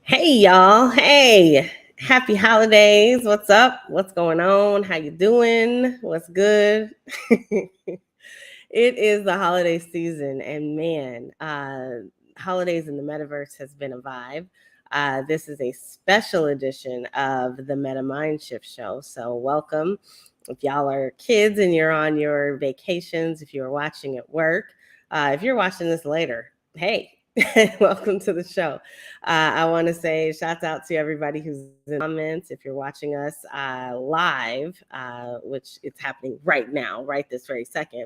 Hey y'all. Hey, happy holidays. What's up? What's going on? How you doing? What's good? It is the holiday season, and man, holidays in the metaverse has been a vibe. This is a special edition of the Meta Mind Shift Show. So welcome. If y'all are kids and you're on your vacations, if you're watching at work, if you're watching this later, hey, welcome to the show. I want to say shouts out to everybody who's in the comments. If you're watching us live, which it's happening right now, right this very second,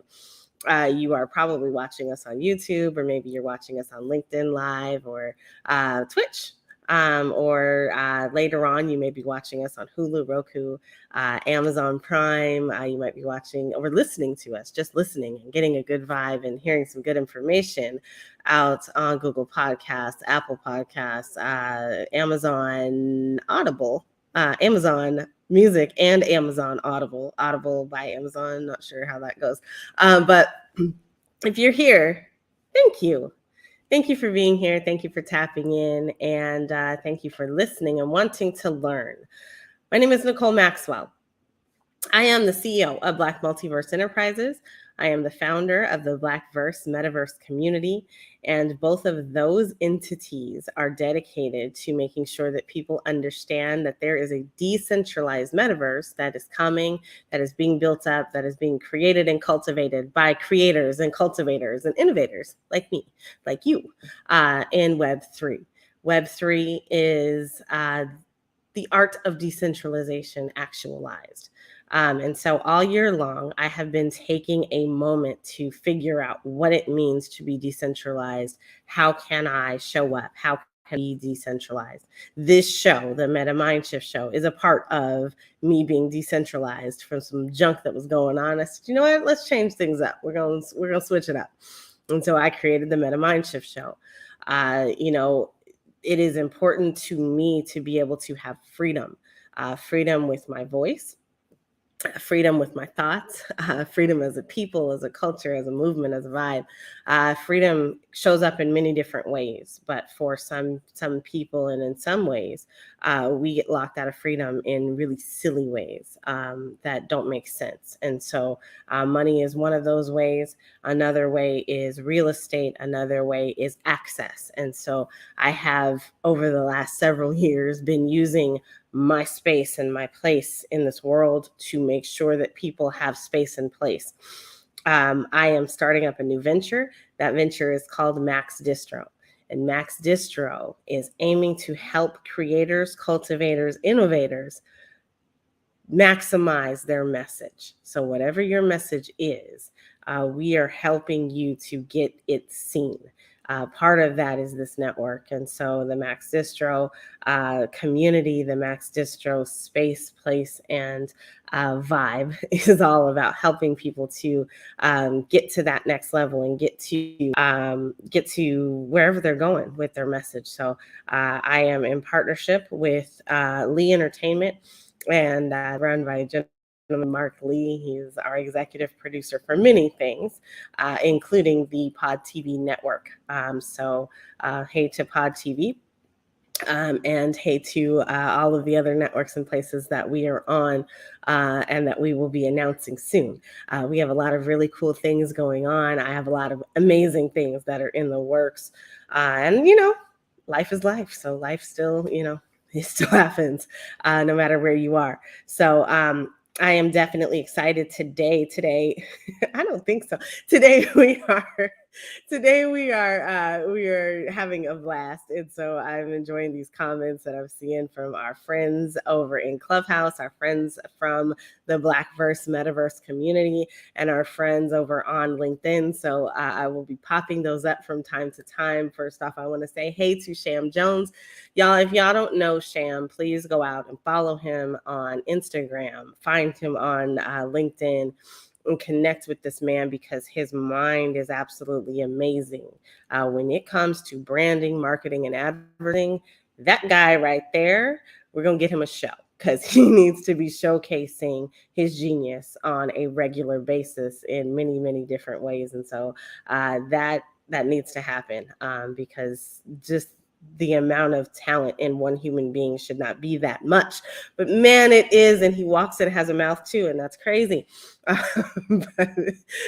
you are probably watching us on YouTube, or maybe you're watching us on LinkedIn Live or Twitch. Or later on, you may be watching us on Hulu, Roku, Amazon Prime. You might be watching or listening to us, just listening and getting a good vibe and hearing some good information out on Google Podcasts, Apple Podcasts, Amazon Audible, Amazon Music, and Amazon Audible by Amazon. Not sure how that goes. But if you're here, thank you. Thank you for being here. Thank you for tapping in, and thank you for listening and wanting to learn. My name is NiKole Maxwell. I am the CEO of Black Multiverse Enterprises. I am the founder of the Blackverse Metaverse community, and both of those entities are dedicated to making sure that people understand that there is a decentralized metaverse that is coming, that is being built up, that is being created and cultivated by creators and cultivators and innovators like me, like you, in Web3. Web3 is the art of decentralization actualized. And so all year long, I have been taking a moment to figure out what it means to be decentralized. How can I show up? How can I be decentralized? This show, the Meta Mind Shift Show, is a part of me being decentralized from some junk that was going on. I said, you know what? Let's change things up. We're gonna switch it up. And so I created the Meta Mind Shift Show. It is important to me to be able to have freedom, freedom with my voice, freedom with my thoughts, freedom as a people, as a culture, as a movement, as a vibe. Freedom shows up in many different ways, but for some people and in some ways, we get locked out of freedom in really silly ways that don't make sense. And so money is one of those ways. Another way is real estate. Another way is access. And so I have, over the last several years, been using my space and my place in this world to make sure that people have space and place. I am starting up a new venture. That venture is called Max Distro. And Max Distro is aiming to help creators, cultivators, innovators maximize their message. So, whatever your message is, we are helping you to get it seen. Part of that is this network. And so, the Max Distro community, the Max Distro space, place, and vibe is all about helping people to get to that next level and get to wherever they're going with their message. So, I am in partnership with Lee Entertainment, and run by a gentleman, Mark Lee. He's our executive producer for many things, including the PodTv network. Hey to PodTv. And hey to all of the other networks and places that we are on and that we will be announcing soon. We have a lot of really cool things going on. I have a lot of amazing things that are in the works. And, life is life. So life still, it still happens no matter where you are. So I am definitely excited today. I don't think so. Today we are having a blast, and so I'm enjoying these comments that I'm seeing from our friends over in Clubhouse, our friends from the Black Metaverse community, and our friends over on LinkedIn. So I will be popping those up from time to time. First off, I want to say hey to Sham Jones. Y'all, if y'all don't know Sham, please go out and follow him on Instagram, find him on LinkedIn, and connect with this man, because his mind is absolutely amazing. When it comes to branding, marketing, and advertising, that guy right there, we're going to get him a show, because he needs to be showcasing his genius on a regular basis in many, many different ways. And so that needs to happen, because just the amount of talent in one human being should not be that much, but man, it is. And he walks and has a mouth too, and that's crazy. But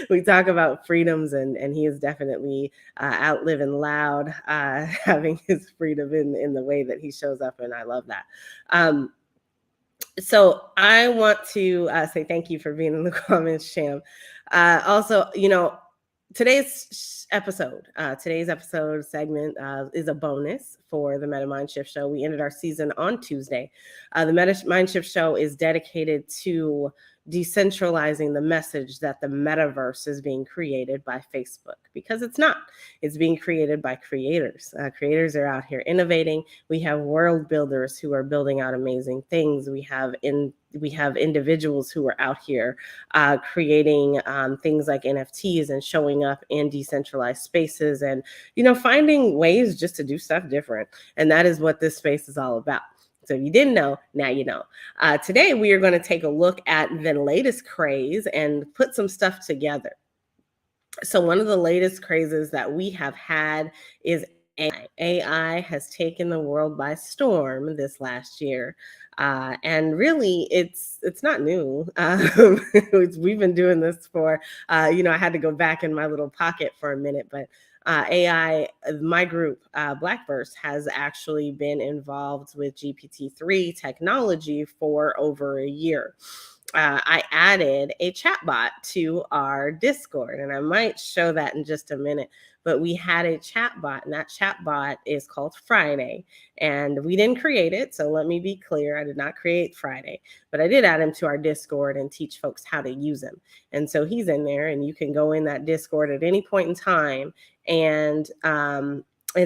we talk about freedoms, and he is definitely out living loud, having his freedom in the way that he shows up, and I love that. So I want to say thank you for being in the comments, Sham. Also, today's episode segment is a bonus for the Meta Mind Shift Show. We ended our season on Tuesday. The Meta Mind Shift Show is dedicated to decentralizing the message that the metaverse is being created by Facebook, because it's not. It's being created by creators. Creators are out here innovating. We have world builders who are building out amazing things. We have individuals who are out here creating things like NFTs and showing up in decentralized spaces, and finding ways just to do stuff different. And that is what this space is all about. So if you didn't know, now you know. Today, we are going to take a look at the latest craze and put some stuff together. So one of the latest crazes that we have had is AI. AI has taken the world by storm this last year. And really, it's not new. We've been doing this for, I had to go back in my little pocket for a minute, but AI, my group, Blackverse, has actually been involved with GPT-3 technology for over a year. I added a chatbot to our Discord, and I might show that in just a minute. But we had a chatbot, and that chatbot is called Friday, and we didn't create it. So let me be clear, I did not create Friday, but I did add him to our Discord and teach folks how to use him. And so he's in there, and you can go in that Discord at any point in time and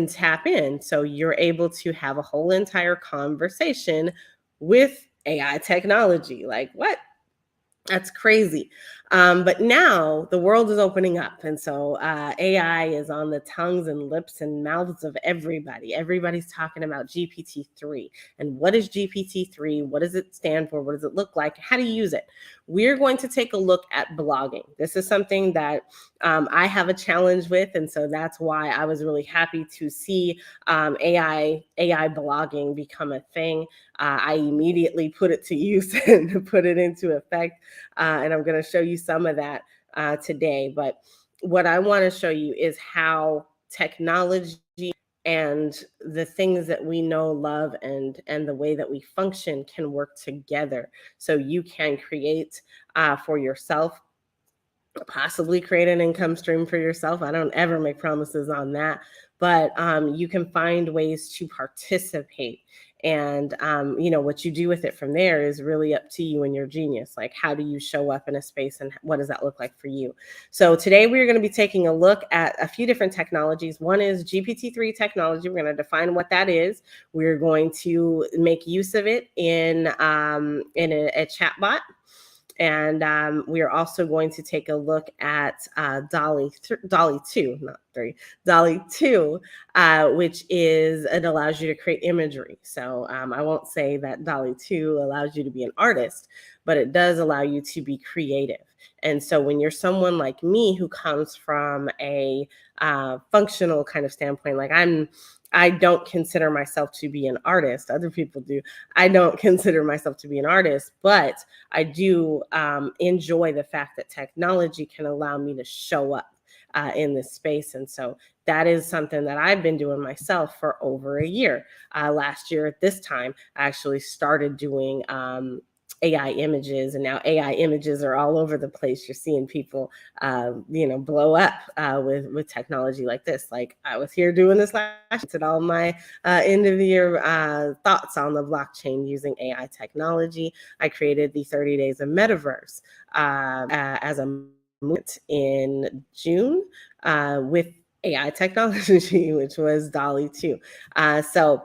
tap in. So you're able to have a whole entire conversation with AI technology. Like, what? That's crazy. But now the world is opening up. And so AI is on the tongues and lips and mouths of everybody. Everybody's talking about GPT-3. And what is GPT-3? What does it stand for? What does it look like? How do you use it? We're going to take a look at blogging. This is something that I have a challenge with. And so that's why I was really happy to see AI blogging become a thing. I immediately put it to use and put it into effect. And I'm going to show you some of that today. But what I want to show you is how technology and the things that we know, love, and the way that we function can work together. So you can create for yourself possibly create an income stream for yourself. I don't ever make promises on that, but you can find ways to participate. And what you do with it from there is really up to you and your genius. Like, how do you show up in a space, and what does that look like for you? So today we're going to be taking a look at a few different technologies. One is GPT-3 technology. We're going to define what that is. We're going to make use of it in a chatbot. And we are also going to take a look at Dalle2, not 3, Dalle2, which it allows you to create imagery. So I won't say that Dalle2 allows you to be an artist, but it does allow you to be creative. And so when you're someone like me who comes from a functional kind of standpoint, like I don't consider myself to be an artist. Other people do. I don't consider myself to be an artist, but I do enjoy the fact that technology can allow me to show up in this space. And so that is something that I've been doing myself for over a year. Last year at this time, I actually started doing AI images, and now AI images are all over the place. You're seeing people, blow up with technology like this. Like, I was here doing this last year, did all my end of the year thoughts on the blockchain using AI technology. I created the 30 Days of Metaverse as a movement in June with AI technology, which was Dalle2. So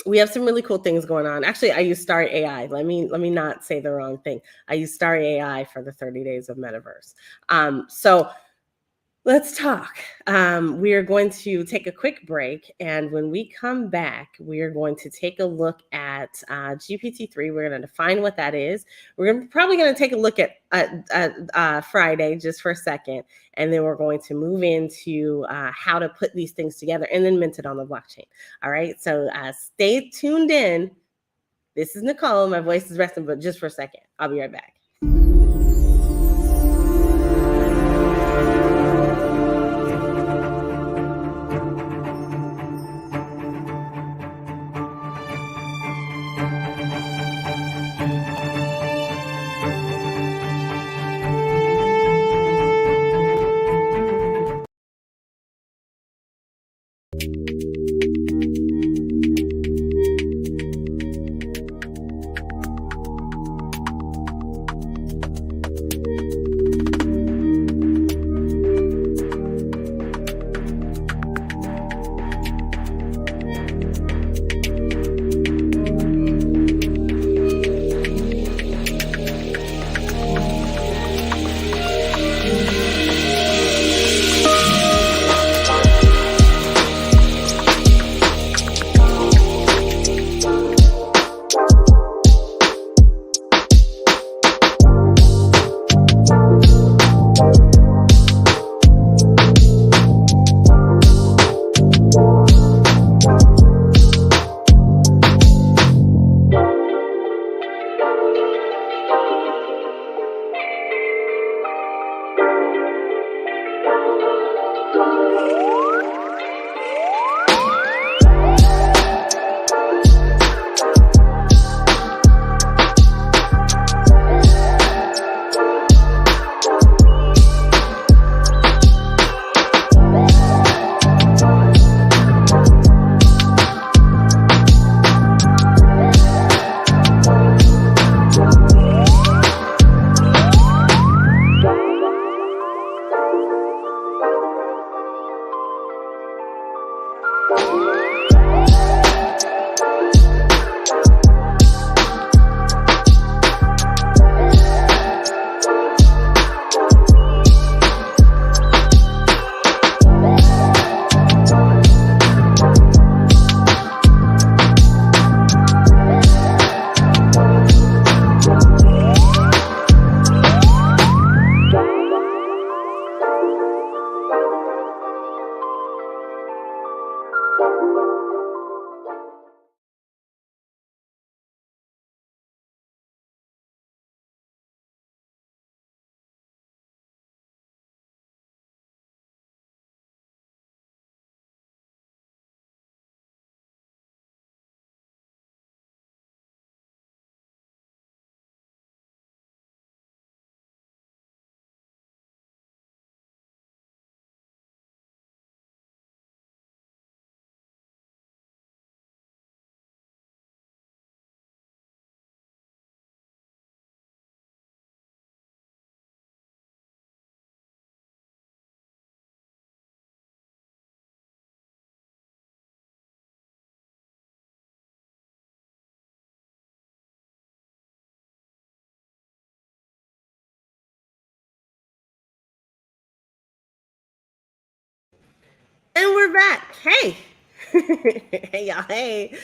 we have some really cool things going on. Actually, I use Star AI. Let me not say the wrong thing. I use Star AI for the 30 Days of Metaverse. So let's talk. We are going to take a quick break, and when we come back, we are going to take a look at GPT-3. We're going to define what that is. We're probably going to take a look at Friday just for a second, and then we're going to move into how to put these things together and then mint it on the blockchain. All right, so stay tuned in. This is NiKole. My voice is resting, but just for a second. I'll be right back. we're back. Hey. Hey, y'all. Hey.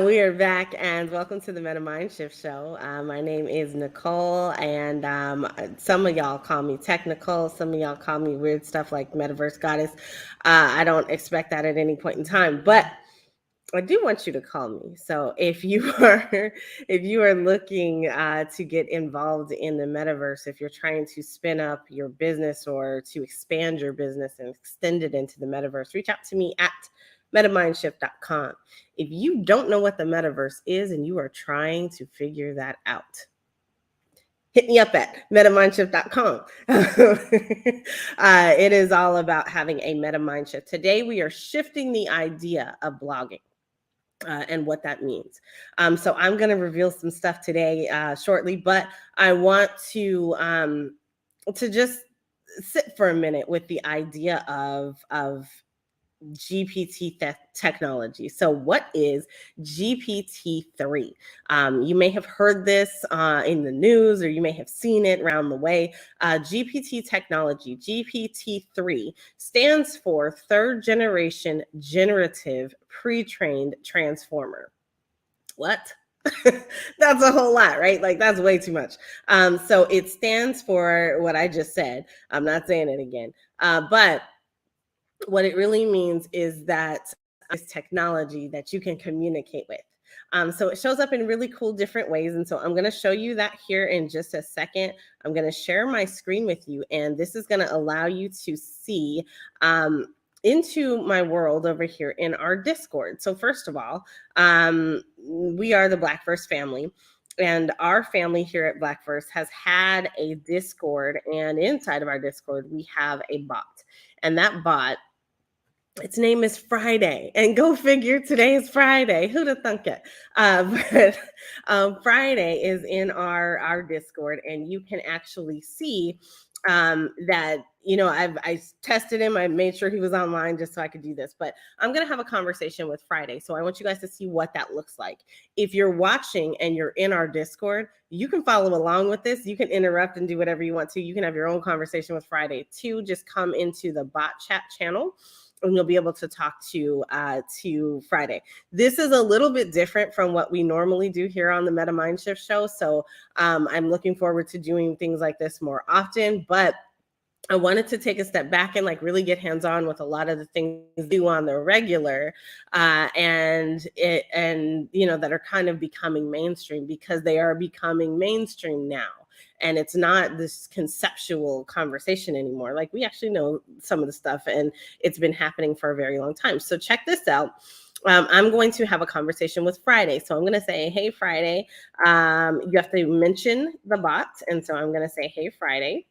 We are back, and welcome to the Meta Mind Shift Show. My name is NiKole, and some of y'all call me Technikole. Some of y'all call me weird stuff like Metaverse Goddess. I don't expect that at any point in time, but I do want you to call me. So if you are looking to get involved in the metaverse, if you're trying to spin up your business or to expand your business and extend it into the metaverse, reach out to me at metamindshift.com. If you don't know what the metaverse is and you are trying to figure that out, hit me up at metamindshift.com. It is all about having a meta mind shift. Today, we are shifting the idea of blogging. And what that means. So I'm going to reveal some stuff today shortly, but I want to just sit for a minute with the idea of GPT technology. So what is GPT-3? You may have heard this in the news, or you may have seen it around the way. GPT technology, GPT-3, stands for third generation generative pre-trained transformer. What? That's a whole lot, right? Like, that's way too much. So it stands for what I just said. I'm not saying it again. But what it really means is that it's technology that you can communicate with. So it shows up in really cool different ways. And so I'm going to show you that here in just a second. I'm going to share my screen with you, and this is going to allow you to see into my world over here in our Discord. So first of all, we are the Blackverse family. And our family here at Blackverse has had a Discord, and inside of our Discord, we have a bot. And that bot, its name is Friday, and go figure, today is Friday. Who'd have thunk it? But Friday is in our Discord, and you can actually see that, you know, I tested him. I made sure he was online just so I could do this, but I'm going to have a conversation with Friday. So I want you guys to see what that looks like. If you're watching and you're in our Discord, you can follow along with this. You can interrupt and do whatever you want to. You can have your own conversation with Friday too. Just come into the bot chat channel, and you'll be able to talk to Friday. This is a little bit different from what we normally do here on the Meta Mind Shift Show. So I'm looking forward to doing things like this more often, but I wanted to take a step back and like really get hands-on with a lot of the things we do on the regular, and you know, that are kind of becoming mainstream, because they are becoming mainstream now. And it's not this conceptual conversation anymore. Like, we actually know some of the stuff, and it's been happening for a very long time. So check this out. I'm going to have a conversation with Friday. So I'm going to say, hey, Friday. You have to mention the bot. And so I'm going to say, hey, Friday.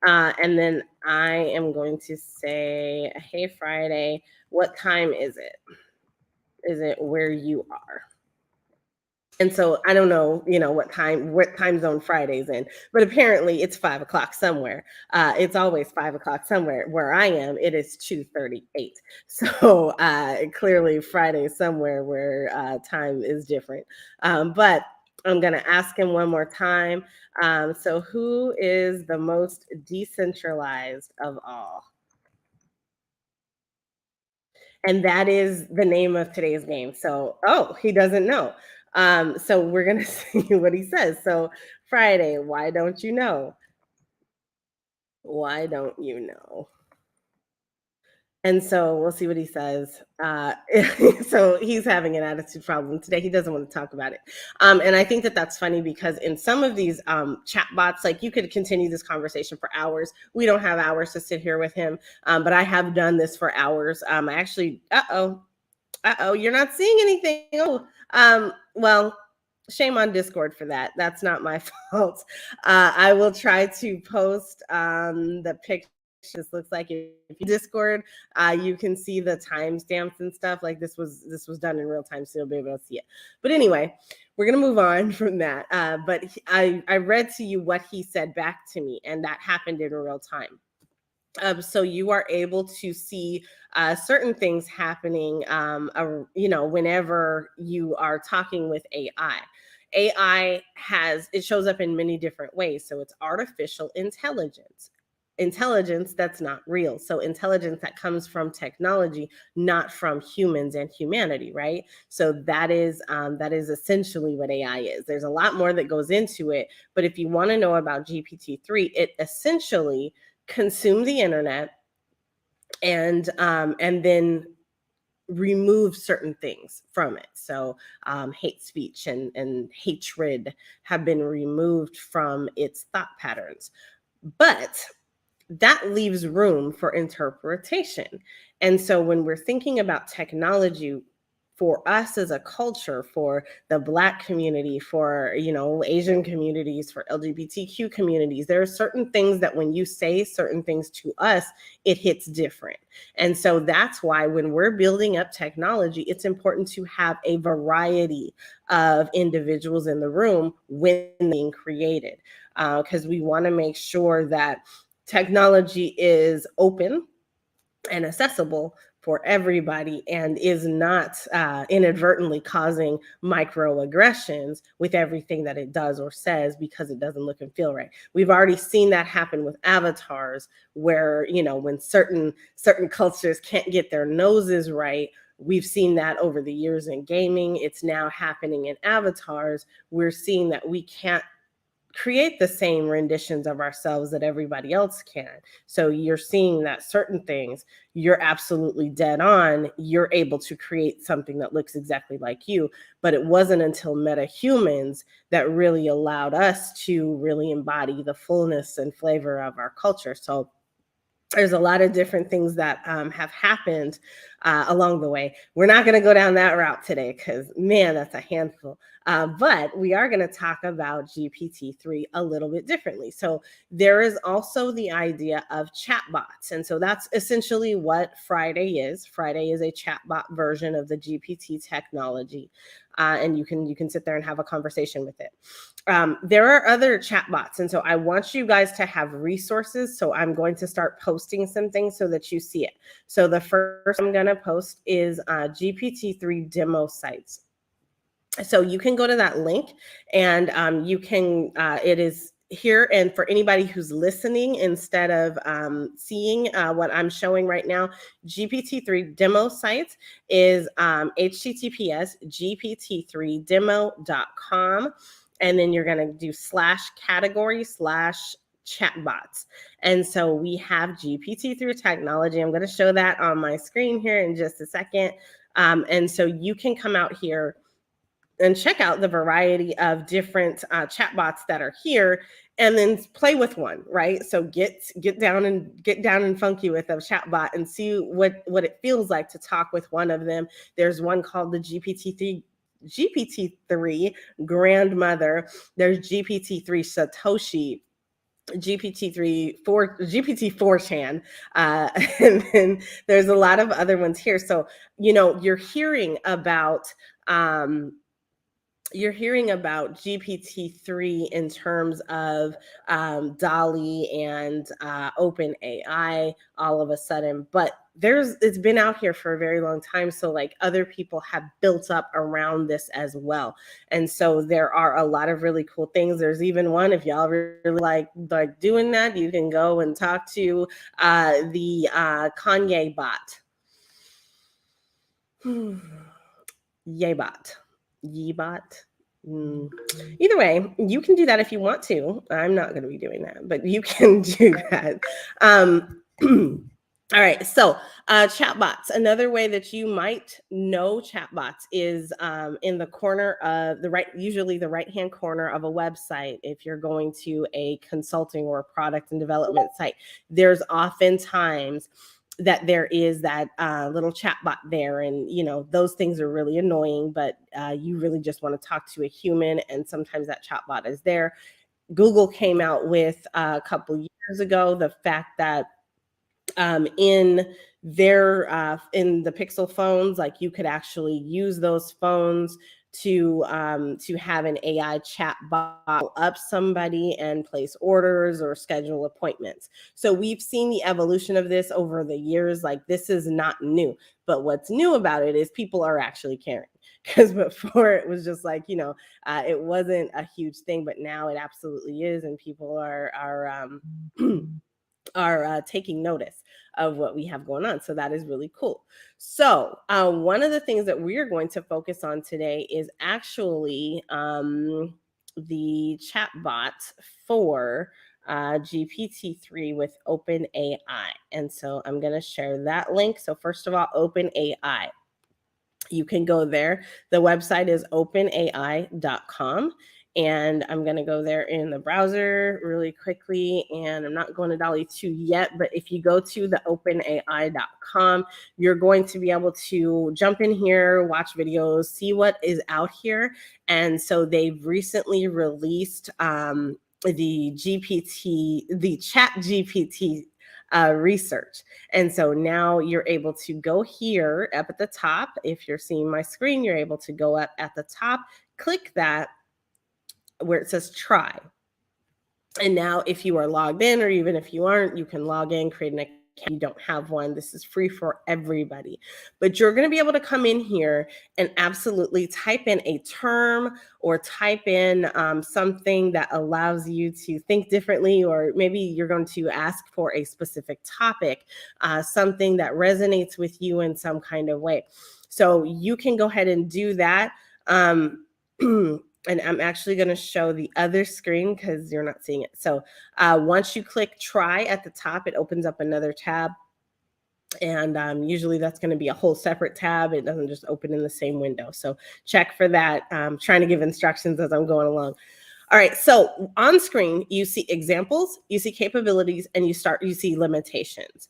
And then I am going to say, hey, Friday, what time is it? Is it where you are? And so I don't know, you know, what time zone Friday's in, but apparently it's 5 o'clock somewhere. It's always 5 o'clock somewhere. Where I am, it is 2:38. So clearly Friday is somewhere where time is different. But I'm going to ask him one more time. So who is the most decentralized of all? And that is the name of today's game. So, oh, he doesn't know. So we're going to see what he says. So Friday, why don't you know? Why don't you know? And so we'll see what he says. So he's having an attitude problem today. He doesn't want to talk about it. And I think that that's funny, because in some of these chat bots, like, you could continue this conversation for hours. We don't have hours to sit here with him, but I have done this for hours. I actually, you're not seeing anything. Oh, well, shame on Discord for that. That's not my fault. I will try to post the picture. This looks like, if you Discord, you can see the timestamps and stuff. Like, this was done in real time, so you'll be able to see it. But anyway, we're gonna move on from that. But I read to you what he said back to me, and that happened in real time. So you are able to see certain things happening, you know, whenever you are talking with AI. AI it shows up in many different ways. So it's artificial intelligence. intelligence that's not real. So intelligence that comes from technology, not from humans and humanity, right? So that is essentially what AI is. There's a lot more that goes into it, but if you want to know about GPT-3, it essentially consumes the internet and then remove certain things from it. So hate speech and hatred have been removed from its thought patterns. But that leaves room for interpretation. And so when we're thinking about technology, for us as a culture, for the Black community, for Asian communities, for LGBTQ communities, there are certain things that when you say certain things to us, it hits different. And so that's why when we're building up technology, it's important to have a variety of individuals in the room when being created, because we want to make sure that technology is open and accessible for everybody and is not inadvertently causing microaggressions with everything that it does or says because it doesn't look and feel right. We've already seen that happen with avatars where, when certain cultures can't get their noses right. We've seen that over the years in gaming. It's now happening in avatars. We're seeing that we can't create the same renditions of ourselves that everybody else can. So you're seeing that certain things, you're absolutely dead on. You're able to create something that looks exactly like you. But it wasn't until metahumans that really allowed us to really embody the fullness and flavor of our culture. So there's a lot of different things that have happened along the way. We're not going to go down that route today because, man, that's a handful. But we are going to talk about GPT-3 a little bit differently. So there is also the idea of chatbots. And so that's essentially what Friday is. Friday is a chatbot version of the GPT technology. And you can sit there and have a conversation with it. There are other chatbots, and so I want you guys to have resources. So I'm going to start posting some things so that you see it. So the first I'm going to post is GPT-3 demo sites. So you can go to that link and you can, it is here. And for anybody who's listening, instead of seeing what I'm showing right now, GPT-3 demo sites is https gpt3demo.com. And then you're going to do /category/chatbots. And so we have GPT-3 technology. I'm going to show that on my screen here in just a second. And so you can come out here and check out the variety of different chatbots that are here, and then play with one, right? So get down and funky with a chatbot and see what it feels like to talk with one of them. There's one called the GPT-3 grandmother. There's GPT-3 Satoshi, GPT-4chan, and then there's a lot of other ones here. So you're hearing about GPT-3 in terms of Dalle and OpenAI all of a sudden, but it's been out here for a very long time. So like other people have built up around this as well. And so there are a lot of really cool things. There's even one, if y'all really like doing that, you can go and talk to the Kanye bot. Yeebot. Either way, you can do that if you want to. I'm not going to be doing that, but you can do that. All right, so chatbots. Another way that you might know chatbots is in the corner of usually the right-hand corner of a website. If you're going to a consulting or a product and development site, there's oftentimes that there is that little chat bot there, and those things are really annoying, but you really just want to talk to a human, and sometimes that chat bot is there. Google came out with a couple years ago the fact that in the Pixel phones, like you could actually use those phones to have an AI chat bot up somebody and place orders or schedule appointments. So we've seen the evolution of this over the years. Like this is not new, but what's new about it is people are actually caring. Because before it was just like, it wasn't a huge thing, but now it absolutely is. And people are are taking notice of what we have going on. So that is really cool. So one of the things that we're going to focus on today is actually the chatbot for GPT-3 with OpenAI. And so I'm going to share that link. So first of all, OpenAI. You can go there. The website is openai.com. And I'm going to go there in the browser really quickly. And I'm not going to Dalle2 yet, but if you go to the openai.com, you're going to be able to jump in here, watch videos, see what is out here. And so they've recently released the Chat GPT research. And so now you're able to go here up at the top. If you're seeing my screen, you're able to go up at the top, click that where it says try. And now if you are logged in, or even if you aren't, you can log in, create an account. You don't have one. This is free for everybody. But you're going to be able to come in here and absolutely type in a term or type in something that allows you to think differently, or maybe you're going to ask for a specific topic, something that resonates with you in some kind of way. So you can go ahead and do that. And I'm actually going to show the other screen because you're not seeing it. So once you click try at the top, it opens up another tab. And usually that's going to be a whole separate tab. It doesn't just open in the same window. So check for that. I'm trying to give instructions as I'm going along. All right, so on screen, you see examples, you see capabilities, and you see limitations.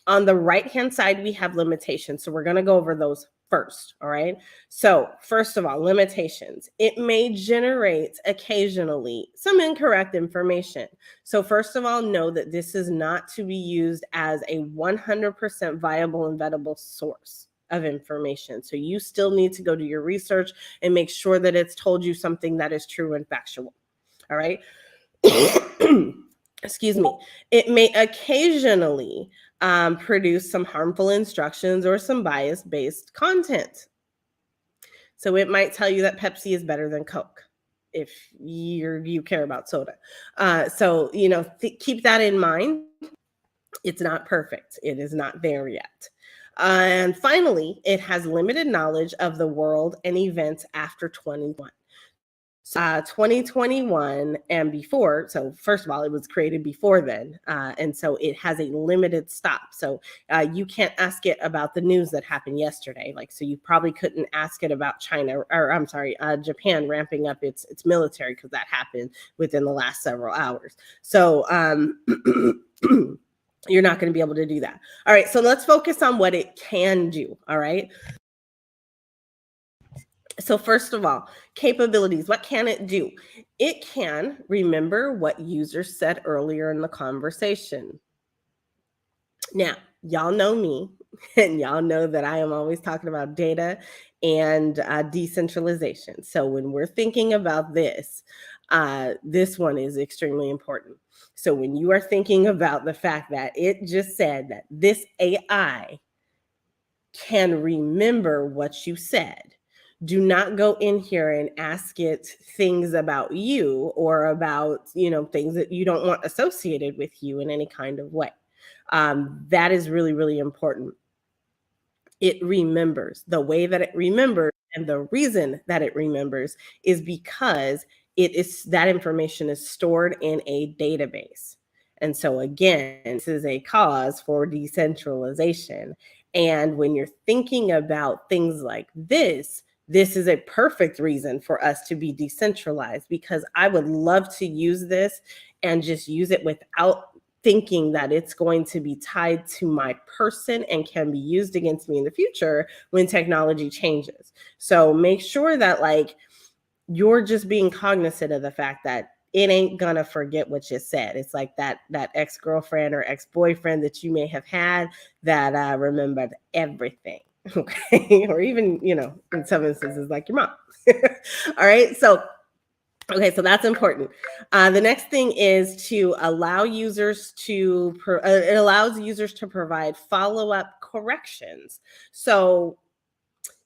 On the right-hand side, we have limitations. So we're going to go over those first. All right. So first of all, limitations. It may generate occasionally some incorrect information. So first of all, know that this is not to be used as a 100% viable and vetable source of information. So you still need to go do your research and make sure that it's told you something that is true and factual. All right. Excuse me. It may occasionally produce some harmful instructions or some bias-based content. So it might tell you that Pepsi is better than Coke if you care about soda. So, keep that in mind. It's not perfect. It is not there yet. And finally, it has limited knowledge of the world and events after 2021. 2021 and before. So first of all, it was created before then. And so it has a limited stop. So you can't ask it about the news that happened yesterday. So you probably couldn't ask it about China, or I'm sorry, Japan ramping up its military, because that happened within the last several hours. So you're not going to be able to do that. All right. So let's focus on what it can do. All right. So first of all, capabilities. What can it do? It can remember what users said earlier in the conversation. Now, y'all know me, and y'all know that I am always talking about data and decentralization. So when we're thinking about this, this one is extremely important. So when you are thinking about the fact that it just said that this AI can remember what you said, do not go in here and ask it things about you, or about, things that you don't want associated with you in any kind of way. That is really, really important. It remembers. The way that it remembers, and the reason that it remembers, is because that information is stored in a database. And so again, this is a cause for decentralization. And when you're thinking about things like this is a perfect reason for us to be decentralized, because I would love to use this and just use it without thinking that it's going to be tied to my person and can be used against me in the future when technology changes. So make sure that you're just being cognizant of the fact that it ain't gonna forget what you said. It's like that ex-girlfriend or ex-boyfriend that you may have had that remembered everything. Okay. Or even, in some instances, like your mom. All right. So, okay. So that's important. The next thing is to allow users it allows users to provide follow-up corrections. So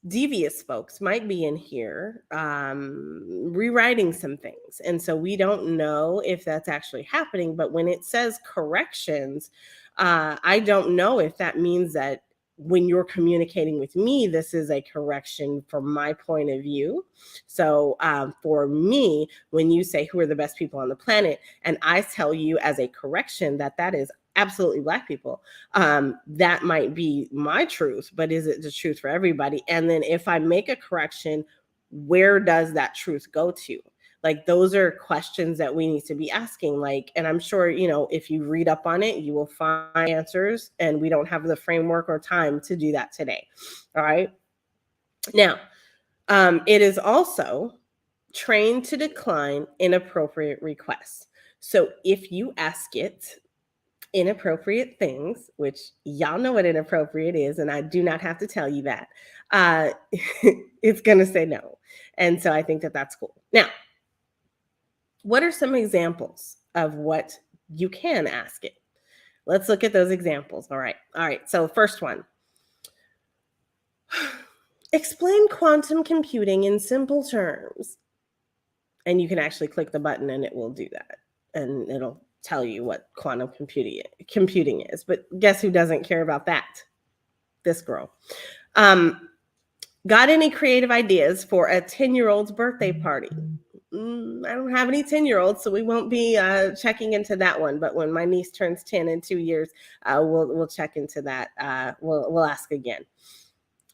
devious folks might be in here rewriting some things. And so we don't know if that's actually happening. But when it says corrections, I don't know if that means that when you're communicating with me, this is a correction from my point of view. So for me, when you say who are the best people on the planet, and I tell you as a correction that that is absolutely Black people, that might be my truth, but is it the truth for everybody? And then if I make a correction, where does that truth go to? Like, those are questions that we need to be asking. Like, and I'm sure, you know, if you read up on it, you will find answers, and we don't have the framework or time to do that today. All right. Now, it is also trained to decline inappropriate requests. So if you ask it inappropriate things, which y'all know what inappropriate is, and I do not have to tell you that, it's going to say no. And so I think that that's cool. Now, what are some examples of what you can ask it? Let's look at those examples. All right. So first one, explain quantum computing in simple terms. And you can actually click the button and it will do that. And it'll tell you what quantum computing is. But guess who doesn't care about that? This girl. Got any creative ideas for a 10-year-old's birthday party? I don't have any 10-year-olds, so we won't be checking into that one. But when my niece turns 10 in 2 years, we'll check into that. We'll ask again.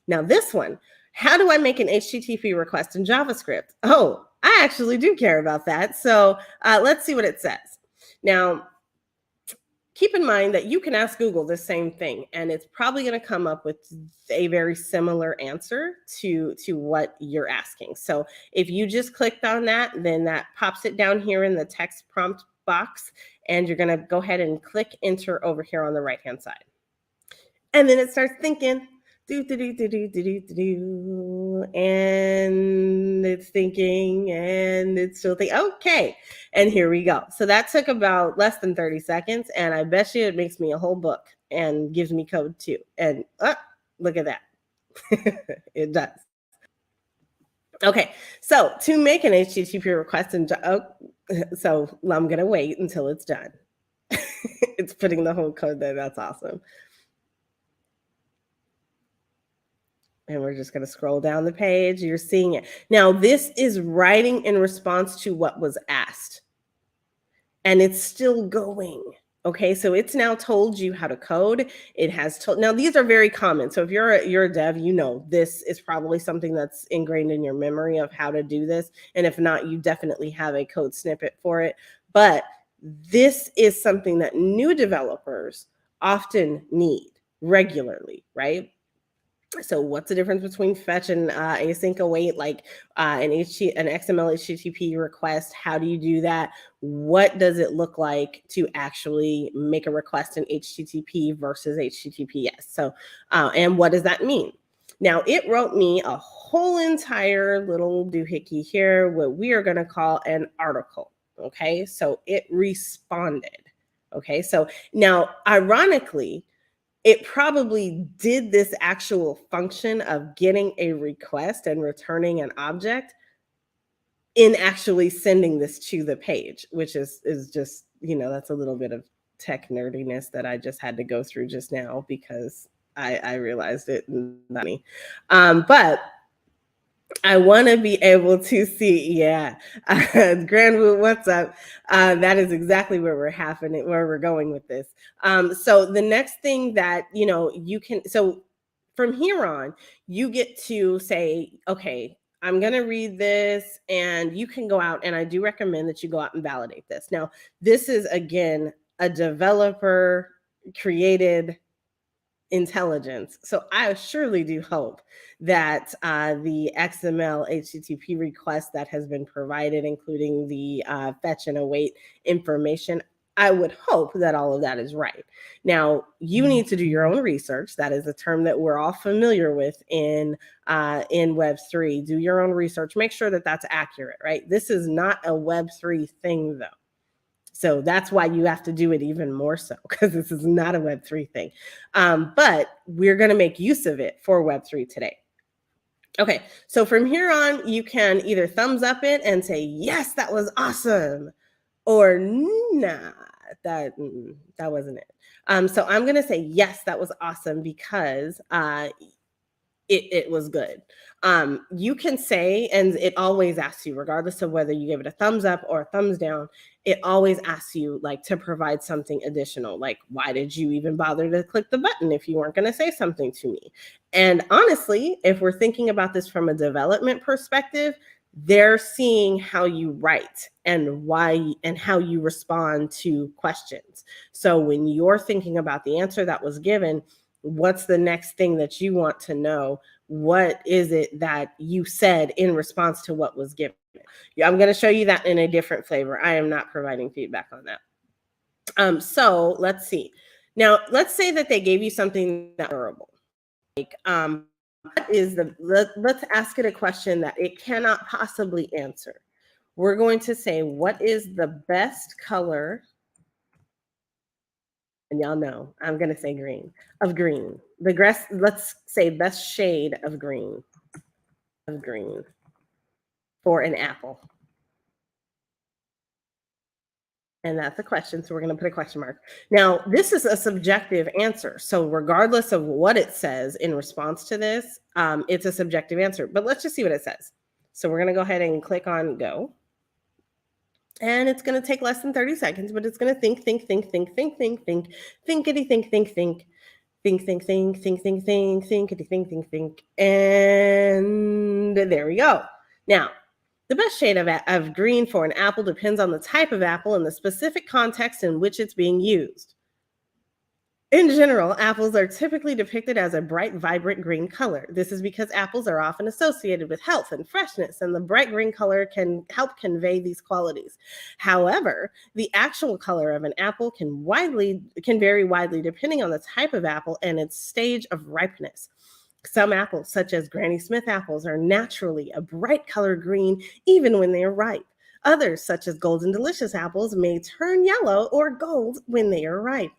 Now this one, how do I make an HTTP request in JavaScript? Oh, I actually do care about that. So let's see what it says. Now, keep in mind that you can ask Google the same thing, and it's probably going to come up with a very similar answer to what you're asking. So if you just clicked on that, then that pops it down here in the text prompt box, and you're going to go ahead and click enter over here on the right-hand side. And then it starts thinking, and it's thinking, and it's still thinking. Okay, and here we go. So that took about less than 30 seconds, and I bet you it makes me a whole book and gives me code too. And look at that. It does. Okay, so to make an HTTP request, so I'm gonna wait until it's done. It's putting the whole code there. That's awesome. And we're just going to scroll down the page. You're seeing it. Now, this is writing in response to what was asked. And it's still going. Okay, so it's now told you how to code. It has told. Now, these are very common. So if you're a dev, you know this is probably something that's ingrained in your memory of how to do this. And if not, you definitely have a code snippet for it. But this is something that new developers often need regularly, right? So what's the difference between fetch and async await, like an XML HTTP request? How do you do that? What does it look like to actually make a request in HTTP versus HTTPS? So, and what does that mean? Now, it wrote me a whole entire little doohickey here, what we are going to call an article. Okay, so it responded. Okay, so now, ironically, it probably did this actual function of getting a request and returning an object in actually sending this to the page, which is just, you know, that's a little bit of tech nerdiness that I just had to go through just now because I realized it. But I want to be able to see, yeah, Grandwood, what's up? That is exactly where we're going with this. So the next thing that, you know, you can, so from here on, you get to say, okay, I'm going to read this, and you can go out, and I do recommend that you go out and validate this. Now, this is, again, a developer created intelligence. So I surely do hope that the XML HTTP request that has been provided, including the fetch and await information, I would hope that all of that is right. Now, you need to do your own research. That is a term that we're all familiar with in Web3. Do your own research. Make sure that that's accurate, right? This is not a Web3 thing, though. So that's why you have to do it even more so, because this is not a Web3 thing. But we're going to make use of it for Web3 today. Okay, so from here on, you can either thumbs up it and say, yes, that was awesome, or nah, that wasn't it. So I'm gonna say, yes, that was awesome, because it was good. You can say, and it always asks you, regardless of whether you give it a thumbs up or a thumbs down, it always asks you like to provide something additional. Like, why did you even bother to click the button if you weren't going to say something to me? And honestly, if we're thinking about this from a development perspective, they're seeing how you write and why and how you respond to questions. So when you're thinking about the answer that was given, what's the next thing that you want to know? What is it that you said in response to what was given? Yeah, I'm going to show you that in a different flavor. I am not providing feedback on that. So let's see. Now, let's say that they gave you something that's durable. Like, what is let's ask it a question that it cannot possibly answer. We're going to say, what is the best color? And y'all know I'm going to say green, of green. The grass, let's say best shade of green for an apple. And that's a question, so we're going to put a question mark. Now, this is a subjective answer. So regardless of what it says in response to this, it's a subjective answer. But let's just see what it says. So we're going to go ahead and click on go. And it's going to take less than 30 seconds, but it's going to think, thinkity, think. And there we go. Now, the best shade of green for an apple depends on the type of apple and the specific context in which it's being used. In general, apples are typically depicted as a bright, vibrant green color. This is because apples are often associated with health and freshness, and the bright green color can help convey these qualities. However, the actual color of an apple can vary widely depending on the type of apple and its stage of ripeness. Some apples, such as Granny Smith apples, are naturally a bright color green even when they are ripe. Others, such as Golden Delicious apples, may turn yellow or gold when they are ripe.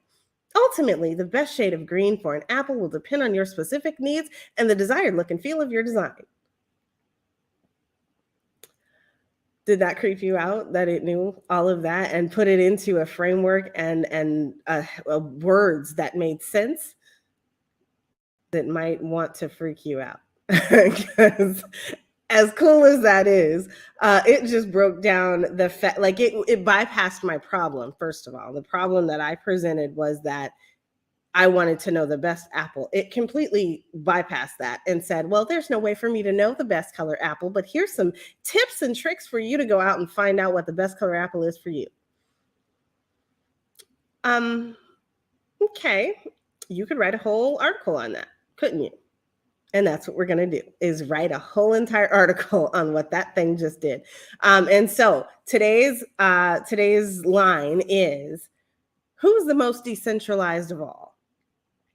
Ultimately, the best shade of green for an apple will depend on your specific needs and the desired look and feel of your design. Did that creep you out that it knew all of that and put it into a framework and words that made sense? That might want to freak you out. Because as cool as that is, it just broke down the fact, like it bypassed my problem. First of all, the problem that I presented was that I wanted to know the best apple. It completely bypassed that and said, well, there's no way for me to know the best color apple, but here's some tips and tricks for you to go out and find out what the best color apple is for you. Okay, you could write a whole article on that, couldn't you? And that's what we're going to do, is write a whole entire article on what that thing just did. And so today's line is, who's the most decentralized of all?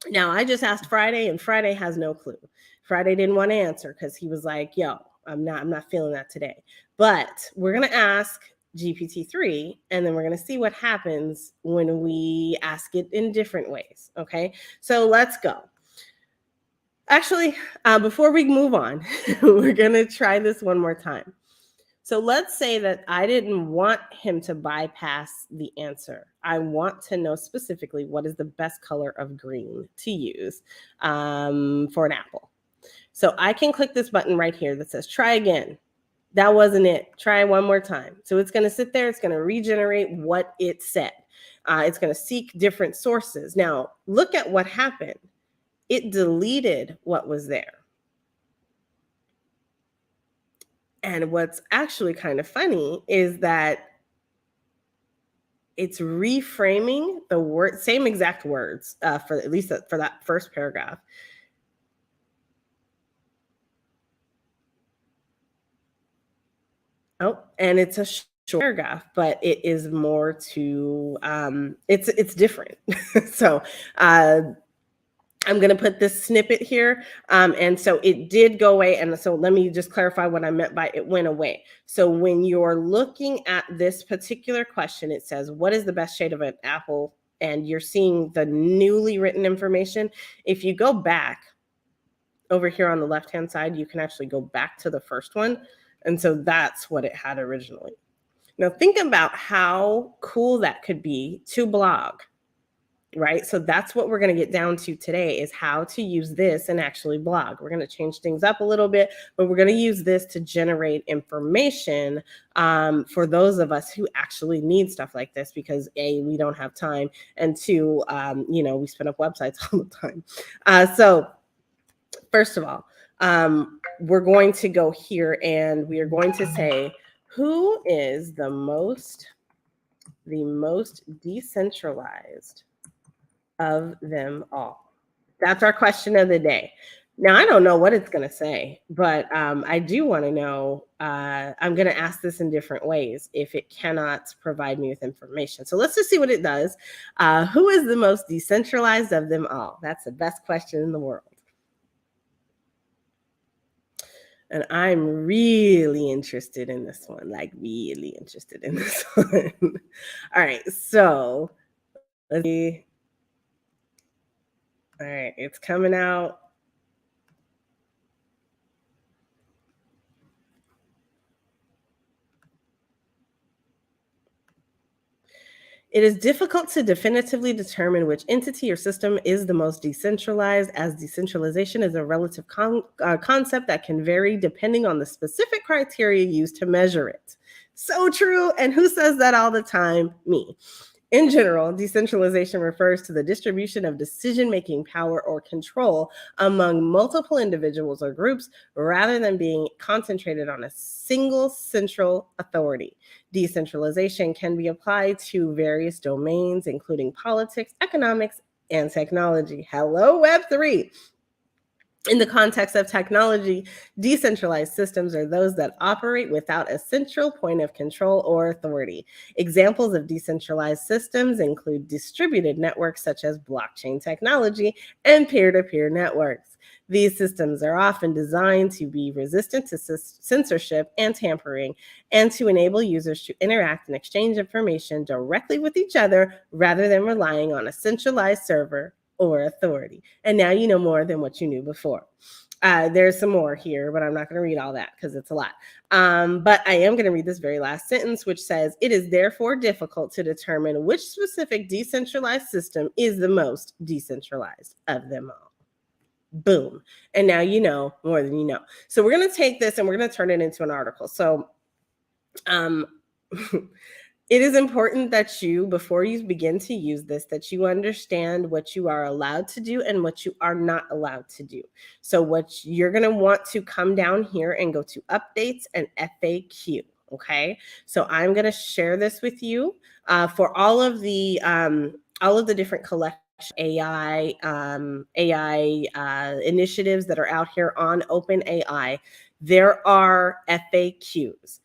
Now, I just asked Friday, and Friday has no clue. Friday didn't want to answer because he was like, yo, I'm not feeling that today. But we're going to ask GPT-3, and then we're going to see what happens when we ask it in different ways. Okay, so let's go. Actually, before we move on, we're going to try this one more time. So let's say that I didn't want him to bypass the answer. I want to know specifically what is the best color of green to use for an apple. So I can click this button right here that says try again. That wasn't it. Try one more time. So it's going to sit there. It's going to regenerate what it said. It's going to seek different sources. Now, look at what happened. It deleted what was there. And what's actually kind of funny is that it's reframing the same exact words for at least for that first paragraph. Oh, and it's a short paragraph, but it is more to it's different. So I'm going to put this snippet here. And so it did go away. And so let me just clarify what I meant by it went away. So when you're looking at this particular question, it says, what is the best shade of an apple? And you're seeing the newly written information. If you go back over here on the left-hand side, you can actually go back to the first one. And so that's what it had originally. Now think about how cool that could be to blog, right? So that's what we're going to get down to today, is how to use this and actually blog. We're going to change things up a little bit, but we're going to use this to generate information for those of us who actually need stuff like this, because A, we don't have time, and two, we spin up websites all the time. So first of all, we're going to go here and we are going to say, who is the most decentralized of them all? That's our question of the day. Now, I don't know what it's going to say, but I do want to know. I'm going to ask this in different ways if it cannot provide me with information. So let's just see what it does. Who is the most decentralized of them all? That's the best question in the world. And I'm really interested in this one, like really interested in this one. All right, so let's see. All right, it's coming out. It is difficult to definitively determine which entity or system is the most decentralized, as decentralization is a relative concept that can vary depending on the specific criteria used to measure it. So true. And who says that all the time? Me. In general, decentralization refers to the distribution of decision-making power or control among multiple individuals or groups, rather than being concentrated on a single central authority. Decentralization can be applied to various domains, including politics, economics, and technology. Hello, Web3. In the context of technology, decentralized systems are those that operate without a central point of control or authority. Examples of decentralized systems include distributed networks such as blockchain technology and peer-to-peer networks. These systems are often designed to be resistant to censorship and tampering, and to enable users to interact and exchange information directly with each other rather than relying on a centralized server or authority. And now you know more than what you knew before. There's some more here, but I'm not going to read all that because it's a lot. But I am going to read this very last sentence, which says, it is therefore difficult to determine which specific decentralized system is the most decentralized of them all. Boom. And now you know more than you know. So we're going to take this and we're going to turn it into an article. So it is important that you, before you begin to use this, that you understand what you are allowed to do and what you are not allowed to do. So what you're going to want to come down here and go to updates and FAQ. Okay. So I'm going to share this with you for all of the different collections. AI initiatives that are out here on OpenAI, there are FAQs.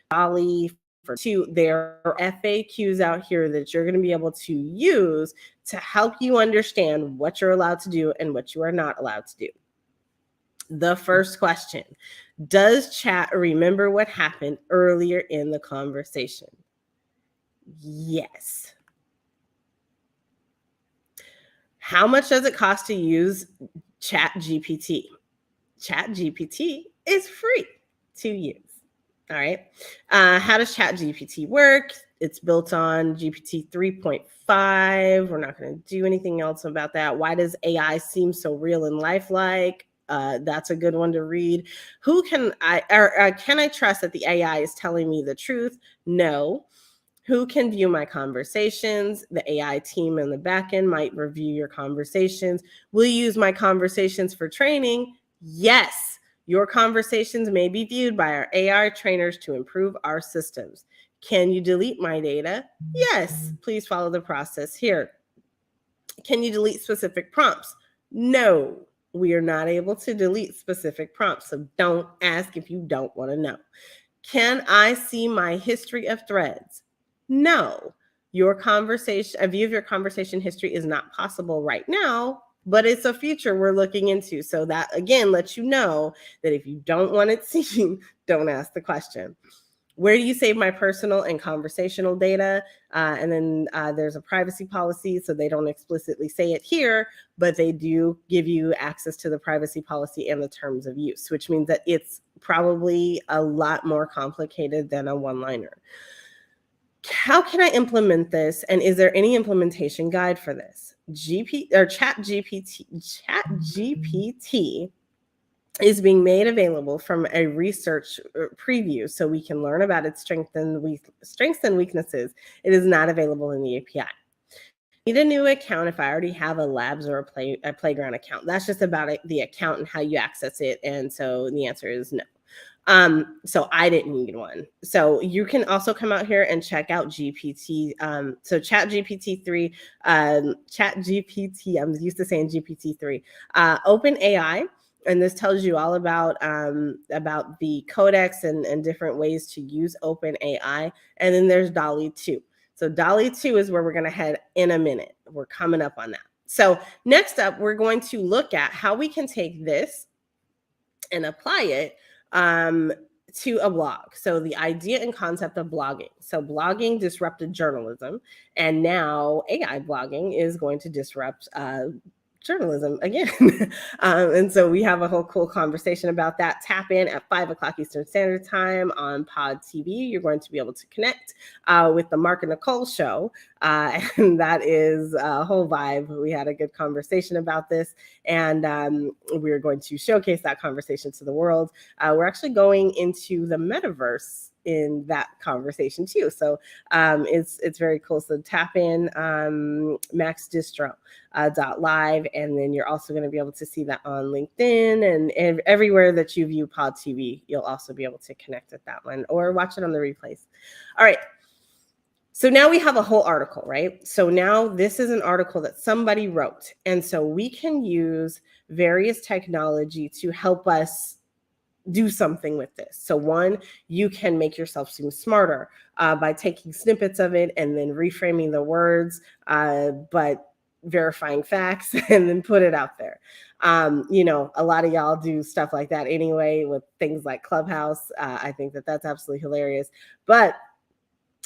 Dalle for two, there are FAQs out here that you're going to be able to use to help you understand what you're allowed to do and what you are not allowed to do. The first question, does chat remember what happened earlier in the conversation? Yes. How much does it cost to use Chat GPT? Chat GPT is free to use. All right. How does Chat GPT work? It's built on GPT 3.5. We're not going to do anything else about that. Why does AI seem so real and lifelike? That's a good one to read. Can I trust that the AI is telling me the truth? No. Who can view my conversations? The AI team in the backend might review your conversations. Will you use my conversations for training? Yes. Your conversations may be viewed by our AI trainers to improve our systems. Can you delete my data? Yes. Please follow the process here. Can you delete specific prompts? No. We are not able to delete specific prompts, so don't ask if you don't want to know. Can I see my history of threads? No. A view of your conversation history is not possible right now, but it's a feature we're looking into. So that, again, lets you know that if you don't want it seen, don't ask the question. Where do you save my personal and conversational data? And then there's a privacy policy, so they don't explicitly say it here, but they do give you access to the privacy policy and the terms of use, which means that it's probably a lot more complicated than a one-liner. How can I implement this? And is there any implementation guide for this? Chat GPT is being made available from a research preview so we can learn about its strengths and weaknesses. It is not available in the API. Need a new account if I already have a labs or a playground account? That's just about the account and how you access it. And so the answer is no. So I didn't need one. So you can also come out here and check out GPT. So Chat GPT-3, Chat GPT, I'm used to saying GPT-3, OpenAI. And this tells you all about the codex and different ways to use OpenAI. And then there's Dalle2. So Dalle2 is where we're going to head in a minute. We're coming up on that. So next up, we're going to look at how we can take this and apply it to a blog. So the idea and concept of blogging. So blogging disrupted journalism, and now AI blogging is going to disrupt journalism again. And so we have a whole cool conversation about that. Tap in at 5 o'clock Eastern Standard Time on PodTv. You're going to be able to connect with the Mark and NiKole show. And that is a whole vibe. We had a good conversation about this, and we're going to showcase that conversation to the world. We're actually going into the metaverse in that conversation too. So it's very cool. So tap in maxdistro.live, and then you're also going to be able to see that on LinkedIn and everywhere that you view PodTv. You'll also be able to connect with that one or watch it on the replays. All right. So now we have a whole article, right? So now this is an article that somebody wrote. And so we can use various technology to help us do something with this. So one, you can make yourself seem smarter by taking snippets of it and then reframing the words, but verifying facts and then put it out there. You know, a lot of y'all do stuff like that anyway with things like Clubhouse. I think that that's absolutely hilarious. But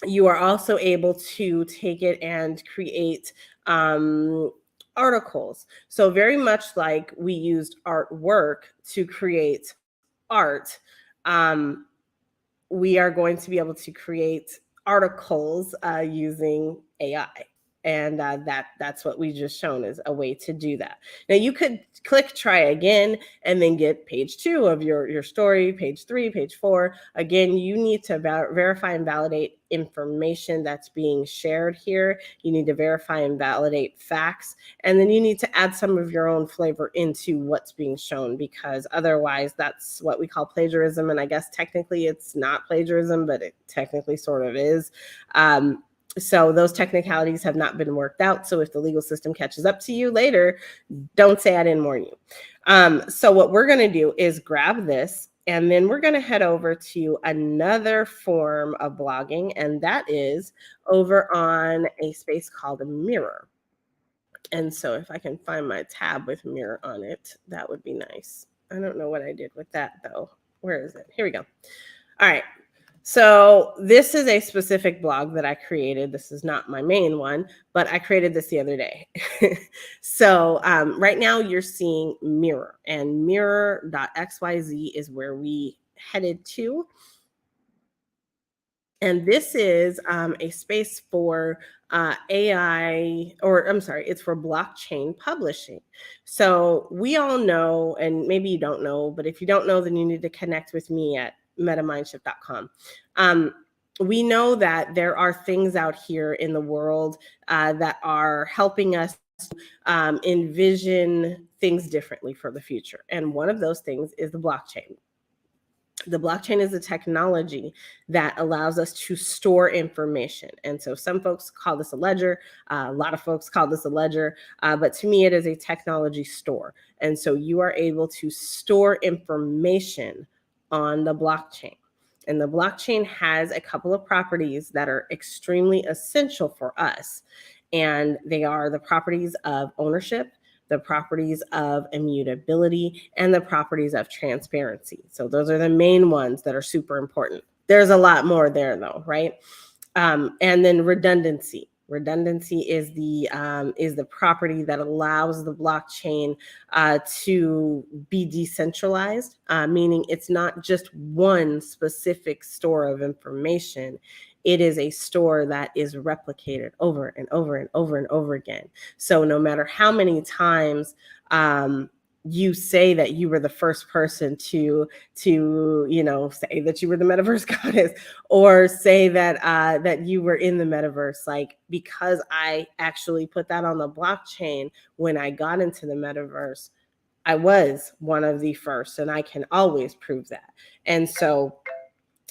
you are also able to take it and create articles. So very much like we used artwork to create art, we are going to be able to create articles using AI. And that's what we just shown is a way to do that. Now you could click try again and then get page 2 of your story, page 3, page 4. Again, you need to verify and validate information that's being shared here. You need to verify and validate facts. And then you need to add some of your own flavor into what's being shown, because otherwise that's what we call plagiarism. And I guess technically it's not plagiarism, but it technically sort of is. So those technicalities have not been worked out. So if the legal system catches up to you later, don't say I didn't warn you. So what we're going to do is grab this, and then we're going to head over to another form of blogging, and that is over on a space called a Mirror. And so if I can find my tab with Mirror on it, that would be nice. I don't know what I did with that though. Where is it? Here we go. All right. So this is a specific blog that I created. This is not my main one, but I created this the other day. So right now you're seeing Mirror, and mirror.xyz is where we headed to. And this is a space for AI, or I'm sorry, it's for blockchain publishing. So we all know, and maybe you don't know, but if you don't know, then you need to connect with me at metamindshift.com. We know that there are things out here in the world that are helping us envision things differently for the future. And one of those things is the blockchain. The blockchain is a technology that allows us to store information. And so some folks call this a ledger. A lot of folks call this a ledger. But to me, it is a technology store. And so you are able to store information on the blockchain. And the blockchain has a couple of properties that are extremely essential for us. And they are the properties of ownership, the properties of immutability, and the properties of transparency. So those are the main ones that are super important. There's a lot more there though, right? And then redundancy. Redundancy is the property that allows the blockchain to be decentralized, meaning it's not just one specific store of information. It is a store that is replicated over and over and over and over again. So no matter how many times you say that you were the first person to say that you were the metaverse goddess, or say that that you were in the metaverse, like, because I actually put that on the blockchain when I got into the metaverse, I was one of the first, and I can always prove that. And so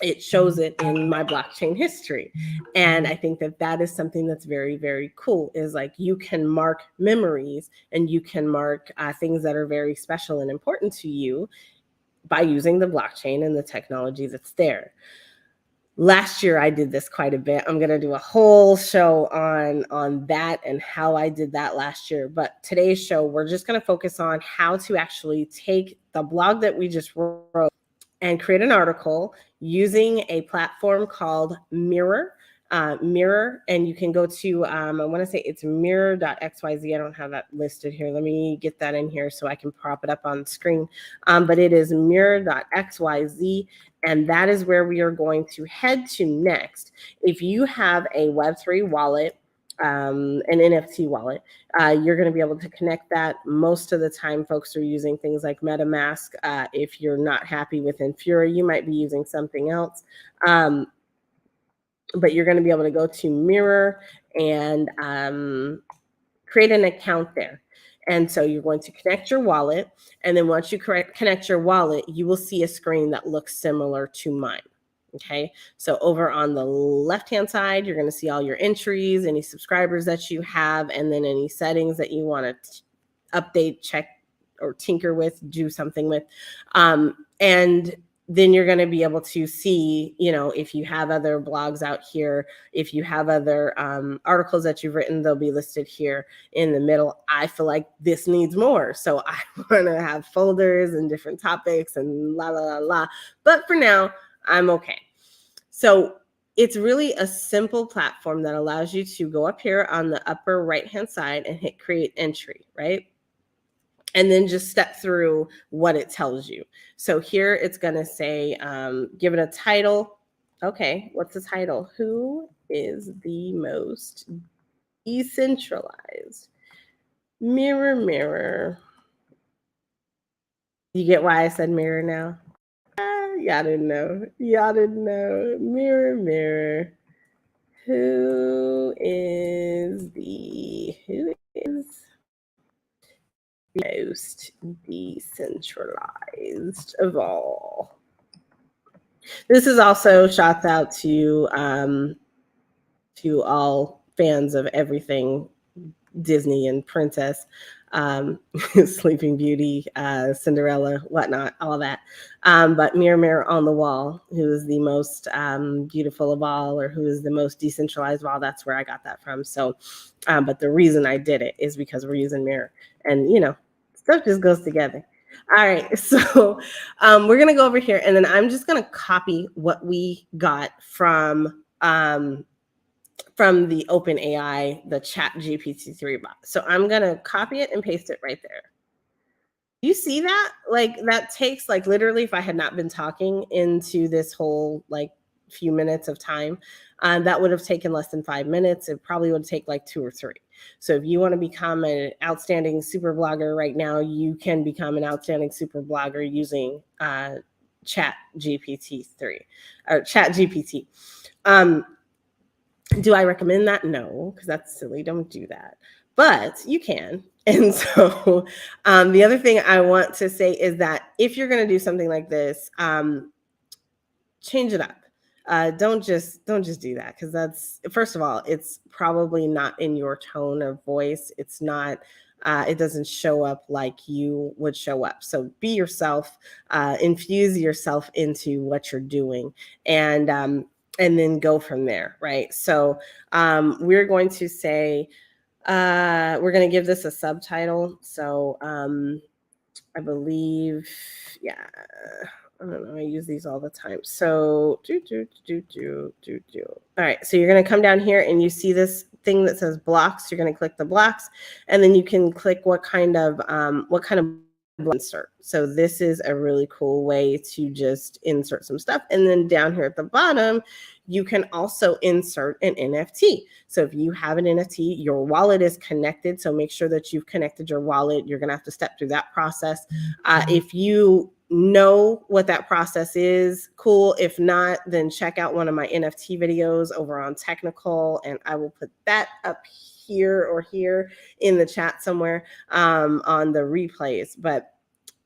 it shows it in my blockchain history. And I think that that is something that's very, very cool, is like, you can mark memories and you can mark things that are very special and important to you by using the blockchain and the technology that's there. Last year I did this quite a bit. I'm going to do a whole show on that and how I did that last year. But today's show, we're just going to focus on how to actually take the blog that we just wrote and create an article using a platform called Mirror. Mirror, and you can go to, I want to say it's mirror.xyz. I don't have that listed here. Let me get that in here so I can prop it up on the screen. But it is mirror.xyz, and that is where we are going to head to next. If you have a Web3 wallet, an NFT wallet, you're going to be able to connect that. Most of the time, folks are using things like MetaMask. If you're not happy with Infura, you might be using something else. But you're going to be able to go to Mirror and create an account there. And so you're going to connect your wallet. And then once you connect your wallet, you will see a screen that looks similar to mine. Okay, so over on the left-hand side, you're going to see all your entries, any subscribers that you have, and then any settings that you want to update, check, or tinker with, do something with. And then you're going to be able to see, if you have other blogs out here, if you have other articles that you've written, they'll be listed here in the middle. I feel like this needs more, so I want to have folders and different topics and la, la, la, la. But for now, I'm okay. So it's really a simple platform that allows you to go up here on the upper right-hand side and hit create entry, right? And then just step through what it tells you. So here it's going to say, give it a title. Okay, what's the title? Who is the most decentralized? Mirror, mirror. You get why I said mirror now? Y'all didn't know. Y'all didn't know. Mirror, mirror. Who is most decentralized of all? This is also shouts out to all fans of everything Disney and princess, Sleeping Beauty, Cinderella, whatnot, all that. But mirror, mirror on the wall, who is the most beautiful of all, or who is the most decentralized of all? That's where I got that from. So, but the reason I did it is because we're using mirror, and stuff just goes together. All right, so we're gonna go over here, and then I'm just gonna copy what we got from the OpenAI, the Chat GPT-3 bot. So I'm gonna copy it and paste it right there. You see that? Like, that takes, like, literally, if I had not been talking into this whole few minutes of time, that would have taken less than 5 minutes. It probably would take like 2 or 3. So if you want to become an outstanding super blogger right now, you can become an outstanding super blogger using Chat GPT-3 or Chat GPT. Do I recommend that? No, because that's silly. Don't do that. But you can. And so the other thing I want to say is that if you're going to do something like this, change it up. Don't just do that, because that's, first of all, it's probably not in your tone of voice. It's not. It doesn't show up like you would show up. So be yourself. Infuse yourself into what you're doing, and then go from there, right? So we're going to say, we're going to give this a subtitle. So I believe, yeah, I don't know, I use these all the time. So all right, so you're going to come down here and you see this thing that says blocks. You're going to click the blocks, and then you can click what kind of insert. So this is a really cool way to just insert some stuff. And then down here at the bottom, you can also insert an NFT. So if you have an NFT, your wallet is connected. So make sure that you've connected your wallet. You're going to have to step through that process. If you know what that process is, cool. If not, then check out one of my NFT videos over on Technikole, and I will put that up here or here in the chat somewhere on the replays. But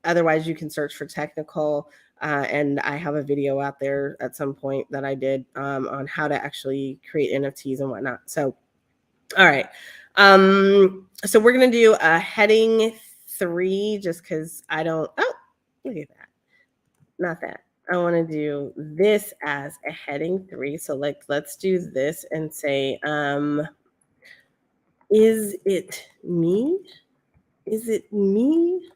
otherwise, you can search for Technikole. And I have a video out there at some point that I did on how to actually create NFTs and whatnot. So, all right. So we're going to do a heading 3 just because I don't, oh, look at that. Not that. I want to do this as a heading 3. So like, let's do this and say, is it me? Is it me?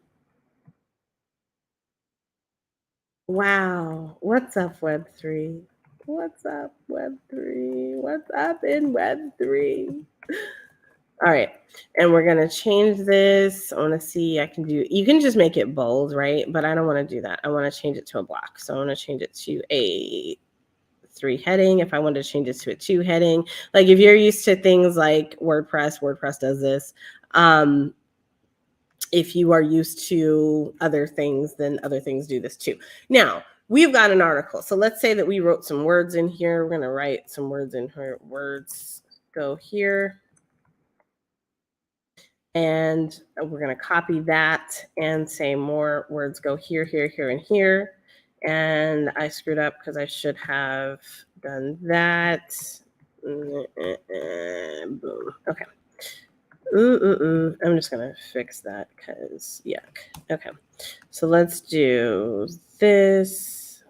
Wow. What's up, Web3? What's up, Web3? What's up in Web3? All right. And we're going to change this. I want to see, you can just make it bold, right? But I don't want to do that. I want to change it to a block. So I want to change it to a 3 heading. If I wanted to change it to a 2 heading, like if you're used to things like WordPress does this. If you are used to other things, then other things do this too. Now, we've got an article. So let's say that we wrote some words in here. We're going to write some words in here. Words go here. And we're going to copy that and say more words go here, here, here, and here. And I screwed up because I should have done that. Boom. Okay. I'm just going to fix that because yuck. Okay. So let's do this.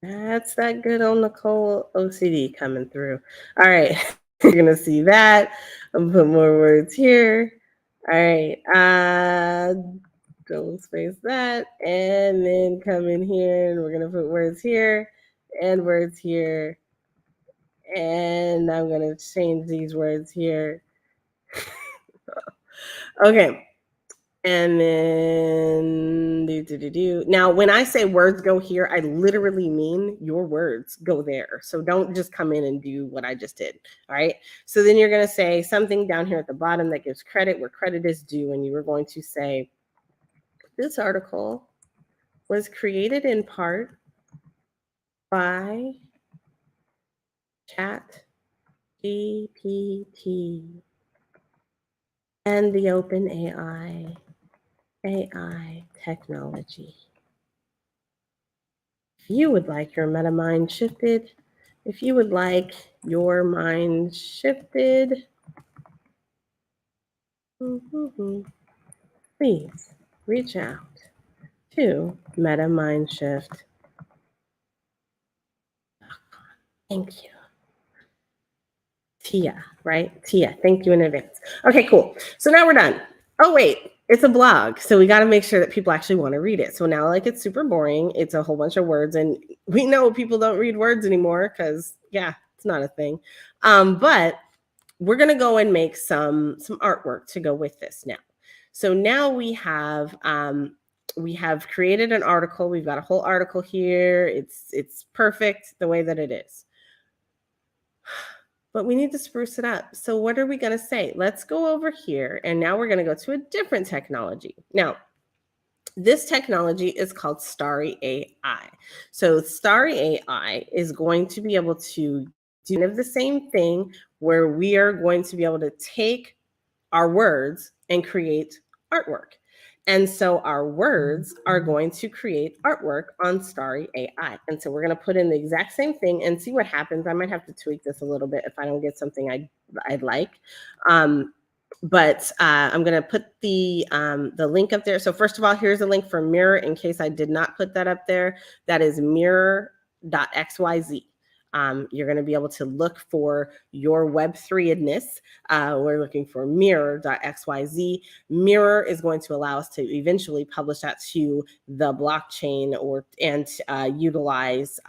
That's that good old NiKole OCD coming through. All right. You're going to see that. I'll put more words here. All right. Double space that. And then come in here and we're going to put words here and words here. And I'm going to change these words here. Okay. And then Now, when I say words go here, I literally mean your words go there. So don't just come in and do what I just did. All right. So then you're going to say something down here at the bottom that gives credit where credit is due. And you were going to say, this article was created in part by Chat GPT and the OpenAI AI technology. If you would like your meta mind shifted, please reach out to Meta Mind Shift. Thank you. Tia, right? Tia, thank you in advance. Okay, cool. So now we're done. Oh, wait, it's a blog. So we got to make sure that people actually want to read it. So now, like, it's super boring. It's a whole bunch of words. And we know people don't read words anymore because, yeah, it's not a thing. But we're going to go and make some artwork to go with this now. So now we have created an article. We've got a whole article here. It's perfect the way that it is. But we need to spruce it up. So what are we going to say? Let's go over here. And now we're going to go to a different technology. Now, this technology is called Starry AI. So Starry AI is going to be able to do kind of the same thing where we are going to be able to take our words and create artwork. And so our words are going to create artwork on Starry AI. And so we're going to put in the exact same thing and see what happens. I might have to tweak this a little bit if I don't get something I'd like. But I'm going to put the link up there. So first of all, here's a link for Mirror in case I did not put that up there. That is mirror.xyz. You're going to be able to look for your Web3-edness. We're looking for mirror.xyz. Mirror is going to allow us to eventually publish that to the blockchain and utilize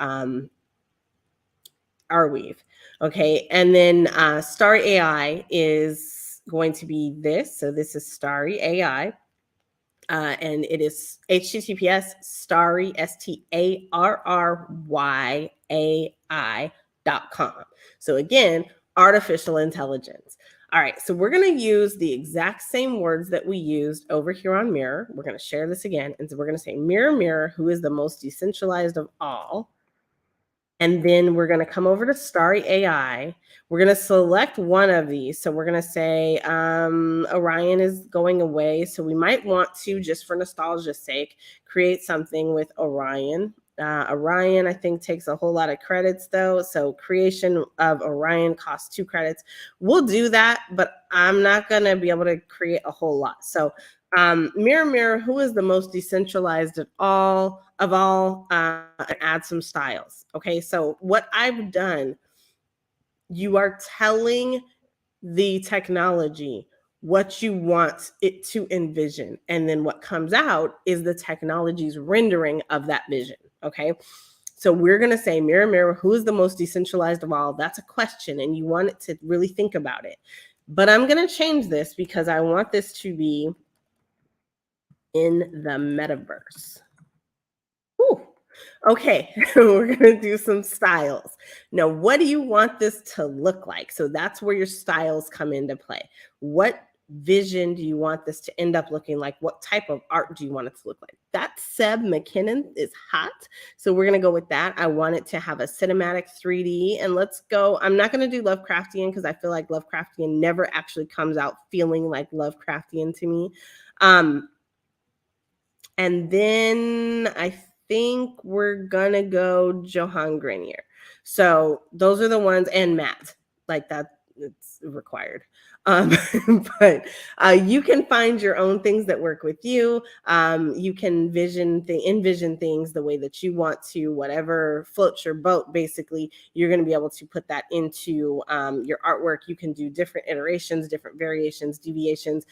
Arweave. Okay, and then Starry AI is going to be this. So this is Starry AI. And it is https starry starryi.com. So again, artificial intelligence. All right, so we're going to use the exact same words that we used over here on Mirror. We're going to share this again, and so we're going to say, mirror, mirror, who is the most decentralized of all? And then we're going to come over to Starry AI. We're going to select one of these. So we're going to say Orion is going away. So we might want to, just for nostalgia's sake, create something with Orion. Orion, I think, takes a whole lot of credits, though. So creation of Orion costs 2 credits. We'll do that, but I'm not going to be able to create a whole lot. So mirror, mirror, who is the most decentralized of all, add some styles. Okay, so what I've done, you are telling the technology what you want it to envision, and then what comes out is the technology's rendering of that vision. Okay, so we're going to say, mirror, mirror, who is the most decentralized of all? That's a question, and you want it to really think about it. But I'm going to change this because I want this to be in the metaverse. Whew. Okay, we're going to do some styles. Now, what do you want this to look like? So that's where your styles come into play. What vision do you want this to end up looking like? What type of art do you want it to look like? That Seb McKinnon is hot. So we're going to go with that. I want it to have a cinematic 3D. And let's go. I'm not going to do Lovecraftian because I feel like Lovecraftian never actually comes out feeling like Lovecraftian to me. And then I think we're gonna go Johan Grenier. So those are the ones, and Matt, like that, it's required. But you can find your own things that work with you. You can envision things the way that you want to, whatever floats your boat. Basically, you're going to be able to put that into your artwork. You can do different iterations, different variations, deviations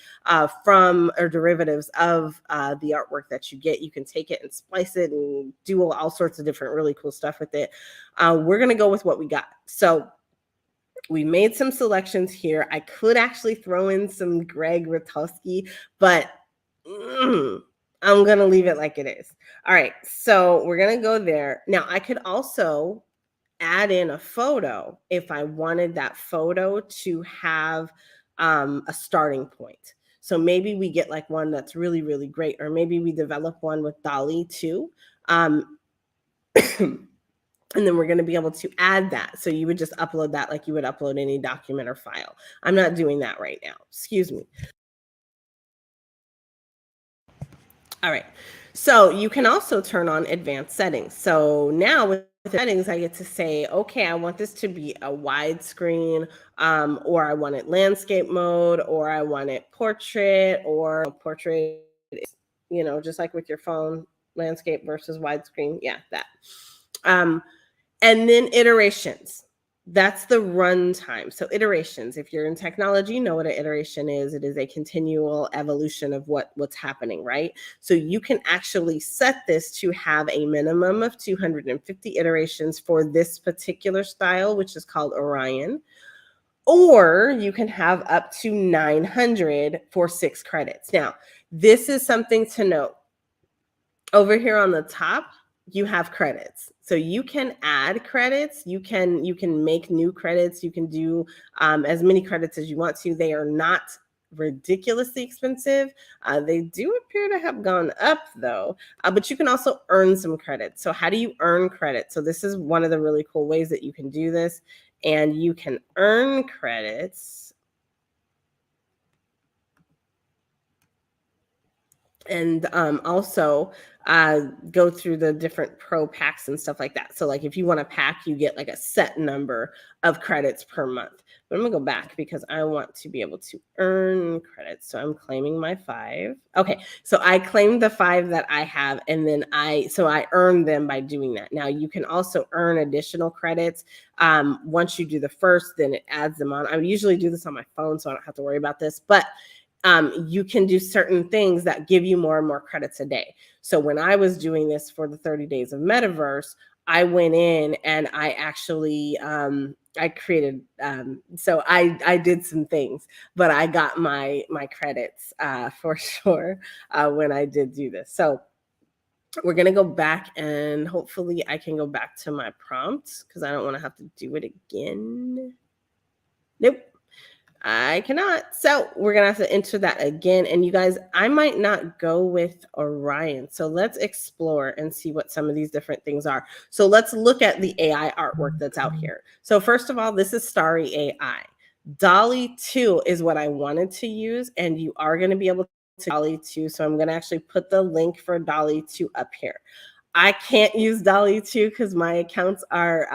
from or derivatives of the artwork that you get. You can take it and splice it and do all sorts of different really cool stuff with it. We're going to go with what we got. So we made some selections here. I could actually throw in some Greg Rutowski, but I'm going to leave it like it is. All right, so we're going to go there. Now, I could also add in a photo if I wanted that photo to have a starting point. So maybe we get like one that's really, really great, or maybe we develop one with Dalle2. And then we're going to be able to add that. So you would just upload that like you would upload any document or file. I'm not doing that right now. Excuse me. All right. So you can also turn on advanced settings. So now with settings, I get to say, okay, I want this to be a widescreen, or I want it landscape mode, or I want it portrait, or portrait, just like with your phone, landscape versus widescreen. Yeah, that. And then iterations. That's the runtime. So iterations, if you're in technology, you know what an iteration is. It is a continual evolution of what's happening, right? So you can actually set this to have a minimum of 250 iterations for this particular style, which is called Orion. Or you can have up to 900 for 6 credits. Now, this is something to note. Over here on the top, you have credits. So you can add credits, you can make new credits, you can do as many credits as you want to. They are not ridiculously expensive. They do appear to have gone up though, but you can also earn some credits. So how do you earn credit? So this is one of the really cool ways that you can do this, and you can earn credits. and also go through the different pro packs and stuff like that. So like if you want a pack, you get like a set number of credits per month. But I'm gonna go back because I want to be able to earn credits. So I'm claiming my 5. Okay, so I claimed the 5 that I have, and then I earn them by doing that. Now you can also earn additional credits. Once you do the first, then it adds them on. I usually do this on my phone, so I don't have to worry about this, but you can do certain things that give you more and more credits a day. So when I was doing this for the 30 days of Metaverse, I went in and I actually I created so I did some things, but I got my credits for sure when I did do this. So we're gonna go back, and hopefully I can go back to my prompts because I don't want to have to do it again. Nope. I cannot. So we're going to have to enter that again. And you guys, I might not go with Orion. So let's explore and see what some of these different things are. So let's look at the AI artwork that's out here. So first of all, this is Starry AI. Dalle2 is what I wanted to use, and you are going to be able to Dalle2. So I'm going to actually put the link for Dalle2 up here. I can't use Dalle2 because my accounts are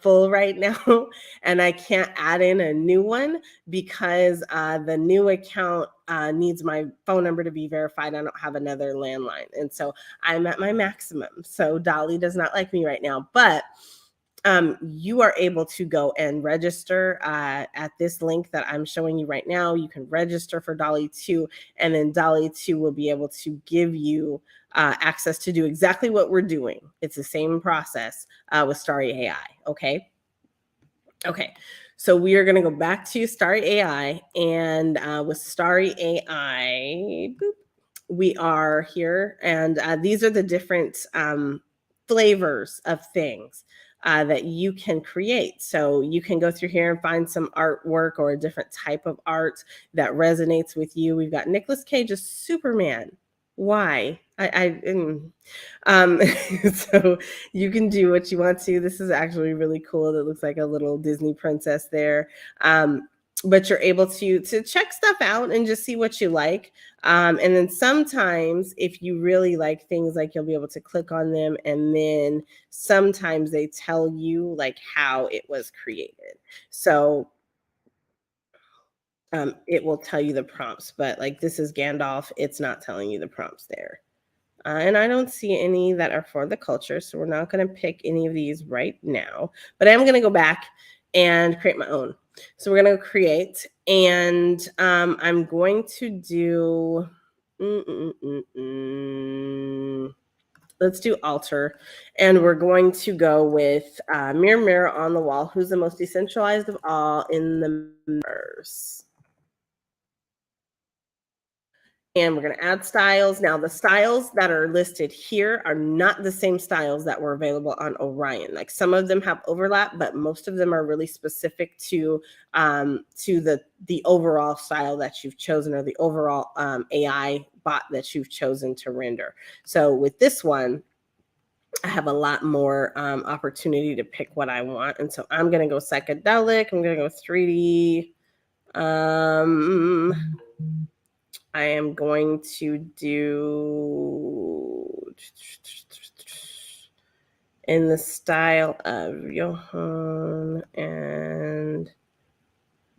full right now, and I can't add in a new one because the new account needs my phone number to be verified. I don't have another landline, and so I'm at my maximum. So Dalle does not like me right now, but you are able to go and register at this link that I'm showing you right now. You can register for Dalle2, and then Dalle2 will be able to give you access to do exactly what we're doing. It's the same process with Starry AI, okay? Okay, so we are gonna go back to Starry AI, and with Starry AI, boop, we are here, and these are the different flavors of things that you can create. So you can go through here and find some artwork or a different type of art that resonates with you. We've got Nicolas Cage's Superman. Why? So you can do what you want to. This is actually really cool. It looks like a little Disney princess there. But you're able to check stuff out and just see what you like. And then sometimes if you really like things, like you'll be able to click on them, and then sometimes they tell you like how it was created. So it will tell you the prompts, but like this is Gandalf, it's not telling you the prompts there. And I don't see any that are for the culture, so we're not going to pick any of these right now. But I'm going to go back and create my own. So we're going to create, and I'm going to do, let's do alter, and we're going to go with mirror, mirror on the wall, who's the most decentralized of all in the metaverse. And we're going to add styles. Now, the styles that are listed here are not the same styles that were available on Orion. Like some of them have overlap, but most of them are really specific to the overall style that you've chosen, or the overall AI bot that you've chosen to render. So with this one, I have a lot more opportunity to pick what I want. And so I'm going to go psychedelic. I'm going to go 3D. I am going to do in the style of Johann and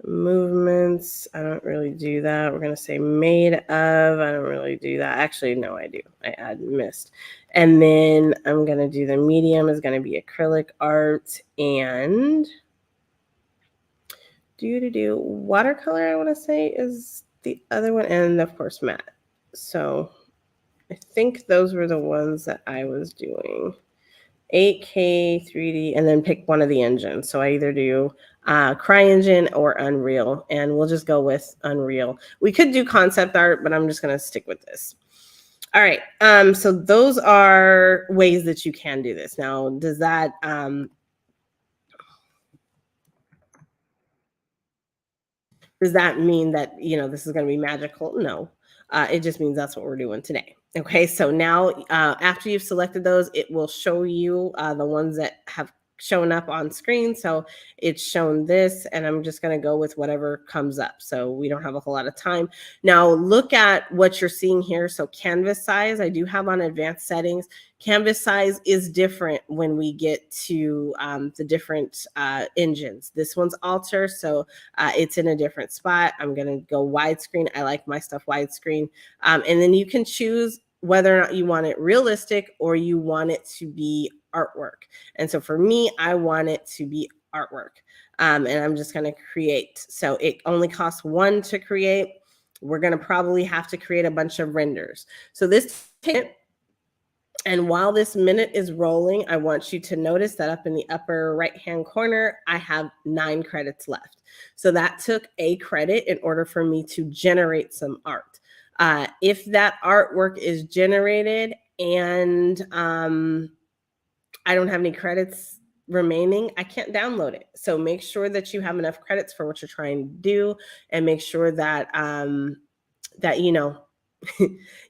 movements. I don't really do that. We're going to say made of. I don't really do that. Actually, no, I do. I add mist. And then I'm going to do the medium is going to be acrylic art, and watercolor, I want to say, is the other one, and of course matte. So I think those were the ones that I was doing. 8K, 3D, and then pick one of the engines. So I either do CryEngine or Unreal, and we'll just go with Unreal. We could do concept art, but I'm just going to stick with this. All right. So those are ways that you can do this. Now, does that mean that, this is going to be magical? No. It just means that's what we're doing today. Okay, so now after you've selected those, it will show you the ones that have showing up on screen. So it's shown this, and I'm just going to go with whatever comes up. So we don't have a whole lot of time. Now look at what you're seeing here. So canvas size, I do have on advanced settings. Canvas size is different when we get to the different engines. This one's Alter, so it's in a different spot. I'm going to go widescreen. I like my stuff widescreen. And then you can choose whether or not you want it realistic or you want it to be artwork. And so for me, I want it to be artwork. And I'm just going to create. So it only costs 1 to create. We're going to probably have to create a bunch of renders. So this takes, and while this minute is rolling, I want you to notice that up in the upper right-hand corner, I have 9 credits left. So that took a credit in order for me to generate some art. If that artwork is generated and I don't have any credits remaining, I can't download it. So make sure that you have enough credits for what you're trying to do, and make sure that you know,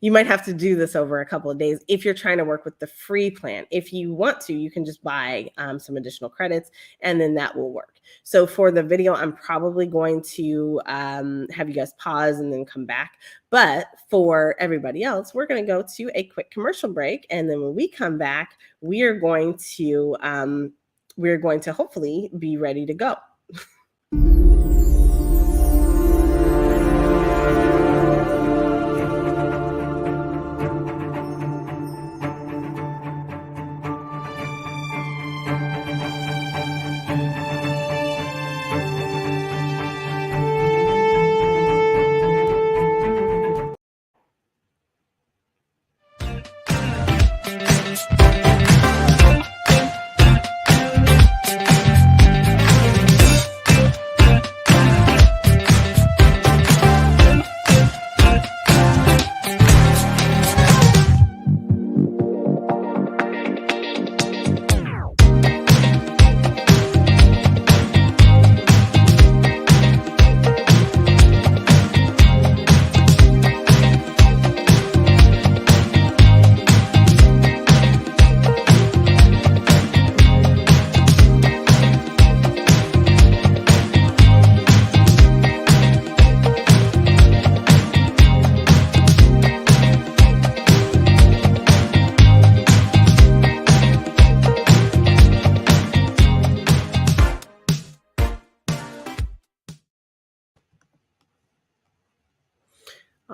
you might have to do this over a couple of days if you're trying to work with the free plan. If you want to, you can just buy some additional credits, and then that will work. So for the video, I'm probably going to have you guys pause and then come back. But for everybody else, we're going to go to a quick commercial break, and then when we come back, we are going to hopefully be ready to go.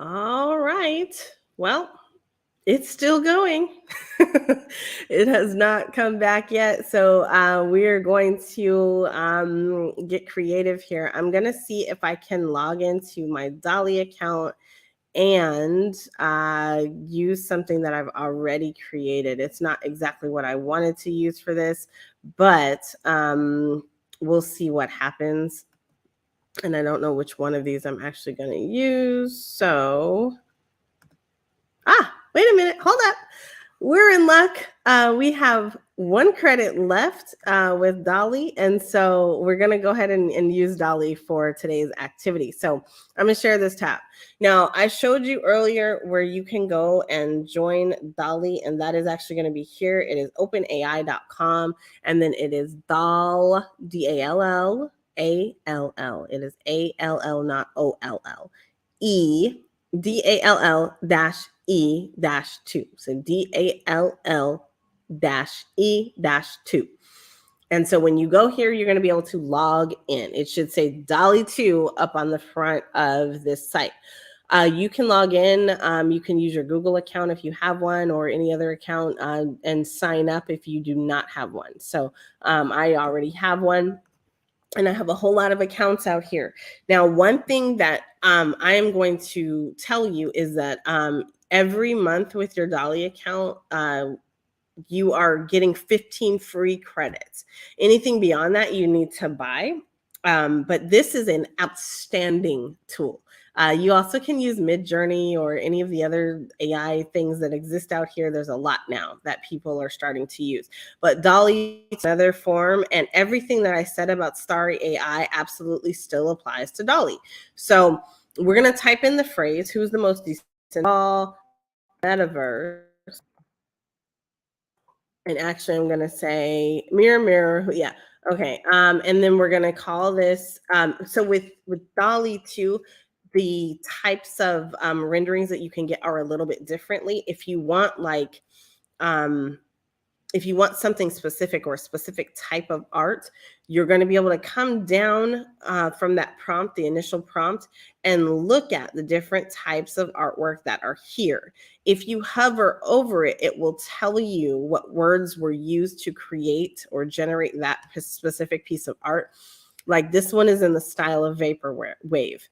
All right. Well, it's still going. It has not come back yet. So we're going to get creative here. I'm going to see if I can log into my Dalle account and use something that I've already created. It's not exactly what I wanted to use for this, but we'll see what happens. And I don't know which one of these I'm actually going to use. So, wait a minute, hold up. We're in luck. We have 1 credit left with Dalle. And so we're going to go ahead and use Dalle for today's activity. So I'm going to share this tab. Now, I showed you earlier where you can go and join Dalle, and that is actually going to be here. It is openai.com, and then it is Dalle, D-A-L-L, A-L-L. It is A-L-L, not O-L-L. E, D-A-L-L-E-2. So D-A-L-L-E-2. And so when you go here, you're going to be able to log in. It should say Dalle2 up on the front of this site. You can log in. You can use your Google account if you have one, or any other account, and sign up if you do not have one. So I already have one, and I have a whole lot of accounts out here. Now, one thing that I am going to tell you is that every month with your Dalle account, you are getting 15 free credits. Anything beyond that, you need to buy. But this is an outstanding tool. You also can use Midjourney or any of the other AI things that exist out here. There's a lot now that people are starting to use. But Dalle is another form, and everything that I said about Starry AI absolutely still applies to Dalle. So we're going to type in the phrase, who's the most decentralized Metaverse And actually, I'm going to say mirror, mirror. Yeah. Okay. And then we're going to call this. So with Dalle2, the types of renderings that you can get are a little bit differently. Um, if you want something specific or a specific type of art, you're going to be able to come down from that prompt, the initial prompt, and look at the different types of artwork that are here. If you hover over it, it will tell you what words were used to create or generate that specific piece of art. Like this one is in the style of vaporwave.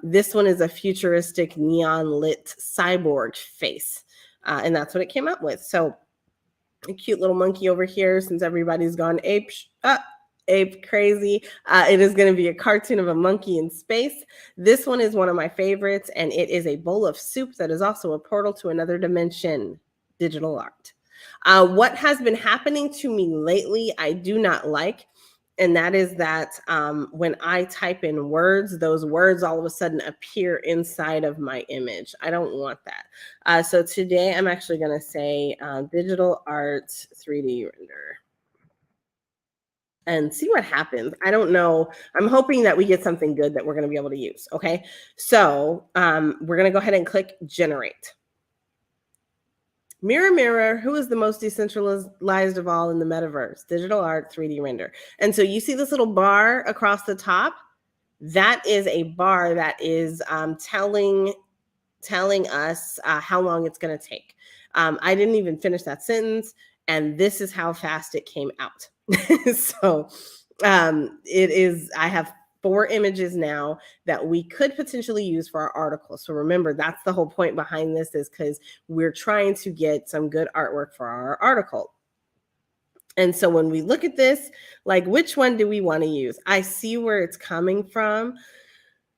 This one is a futuristic neon lit cyborg face. And that's what it came up with. So a cute little monkey over here, since everybody's gone ape crazy. It is going to be a cartoon of a monkey in space. This one is one of my favorites, and it is a bowl of soup that is also a portal to another dimension, digital art. What has been happening to me lately, I do not like. And that is that when I type in words, those words all of a sudden appear inside of my image. I don't want that. So today I'm actually going to say digital art 3D render and see what happens. I don't know. I'm hoping that we get something good that we're going to be able to use. Okay. So we're going to go ahead and click generate. Mirror, mirror, who is the most decentralized of all in the metaverse? Digital art, 3D render. And so you see this little bar across the top? That is a bar that is telling us how long it's going to take. I didn't even finish that sentence, and this is how fast it came out. So I have 4 images now that we could potentially use for our article. So remember, that's the whole point behind this, is because we're trying to get some good artwork for our article. And so when we look at this, like, which one do we want to use? I see where it's coming from.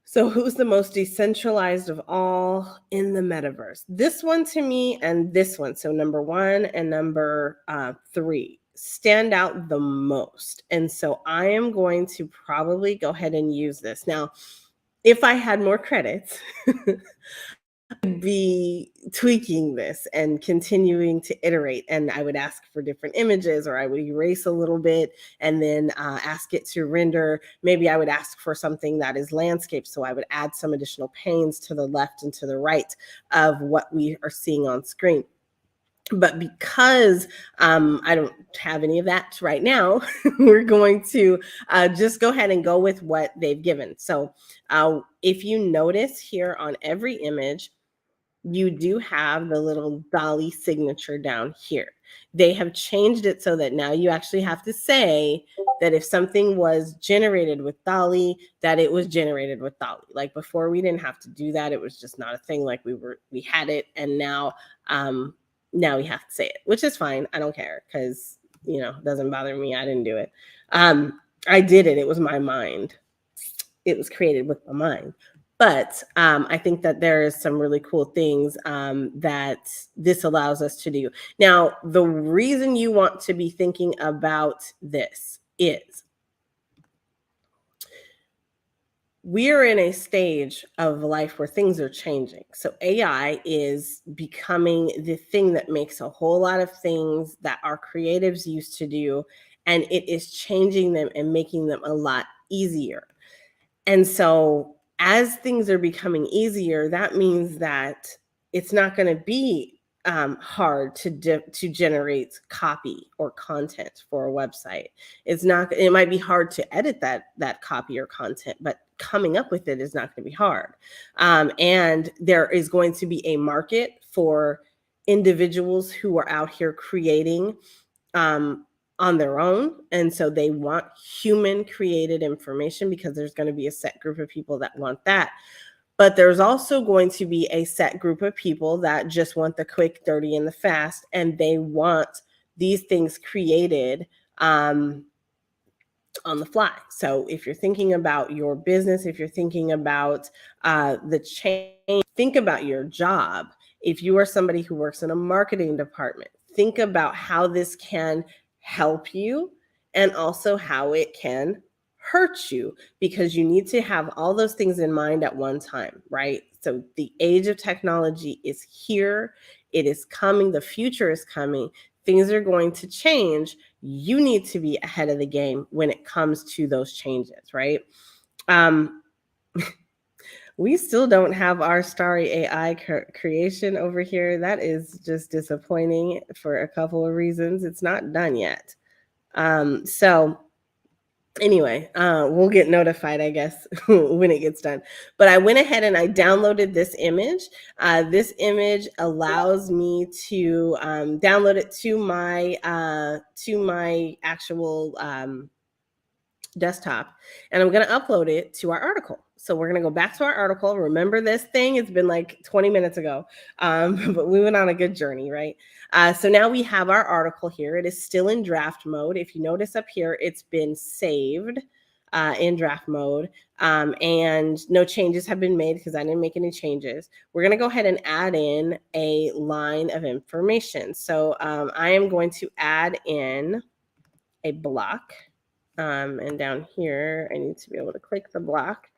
So who's the most decentralized of all in the metaverse? This one to me, and this one. So number 1 and number 3 stand out the most. And so I am going to probably go ahead and use this. Now, if I had more credits, I'd be tweaking this and continuing to iterate. And I would ask for different images, or I would erase a little bit and then ask it to render. Maybe I would ask for something that is landscape. So I would add some additional panes to the left and to the right of what we are seeing on screen. But because I don't have any of that right now, we're going to just go ahead and go with what they've given. So if you notice here on every image, you do have the little Dalle signature down here. They have changed it so that now you actually have to say that if something was generated with Dalle, that it was generated with Dalle. Like before, we didn't have to do that. It was just not a thing. Like we had it, and now we have to say it, which is fine. I don't care, because it doesn't bother me. I didn't do it. I did it. It was my mind. It was created with my mind. But I think that there is some really cool things that this allows us to do. Now, the reason you want to be thinking about this is we are in a stage of life where things are changing. So AI is becoming the thing that makes a whole lot of things that our creatives used to do, and it is changing them and making them a lot easier. And so as things are becoming easier, that means that it's not going to be hard to generate copy or content for a website. It might be hard to edit that copy or content, but coming up with it is not going to be hard. And there is going to be a market for individuals who are out here creating on their own. And so they want human created information, because there's going to be a set group of people that want that. But there's also going to be a set group of people that just want the quick, dirty, and the fast, and they want these things created on the fly. So if you're thinking about your business, if you're thinking about the change, think about your job. If you are somebody who works in a marketing department, think about how this can help you and also how it can hurt you, because you need to have all those things in mind at one time, right? So the age of technology is here. It is coming. The future is coming. things are going to change. You need to be ahead of the game when it comes to those changes, right? We still don't have our Starry AI creation over here. That is just disappointing for a couple of reasons. It's not done yet. So anyway, we'll get notified, I guess, when it gets done. But I went ahead and I downloaded this image. This image allows me to download it to my actual desktop, and I'm going to upload it to our article. So we're going to go back to our article. Remember this thing? It's been like 20 minutes ago, but we went on a good journey, right? So now we have our article here. It is still in draft mode. If you notice up here, it's been saved in draft mode, and no changes have been made because I didn't make any changes. We're going to go ahead and add in a line of information. So I am going to add in a block. And down here, I need to be able to click the block.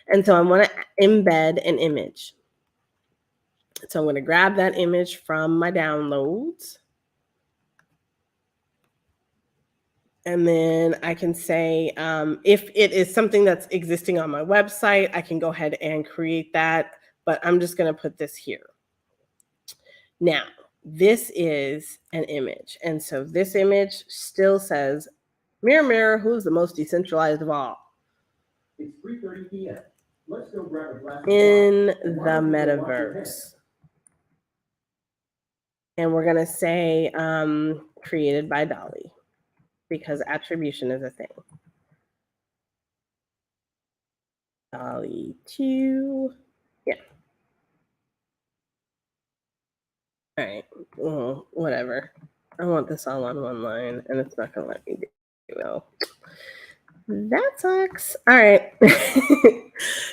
And so I want to embed an image. So I'm going to grab that image from my downloads. And then I can say, if it is something that's existing on my website, I can go ahead and create that. But I'm just going to put this here. Now, this is an image. And so this image still says, mirror, mirror, who's the most decentralized of all? It's 3:30 p.m. Let's go grab a glass in the metaverse. And we're going to say created by Dalle, because attribution is a thing. Dalle2. Yeah. All right. Well, whatever. I want this all on one line, and it's not going to let me do it. That sucks. All right.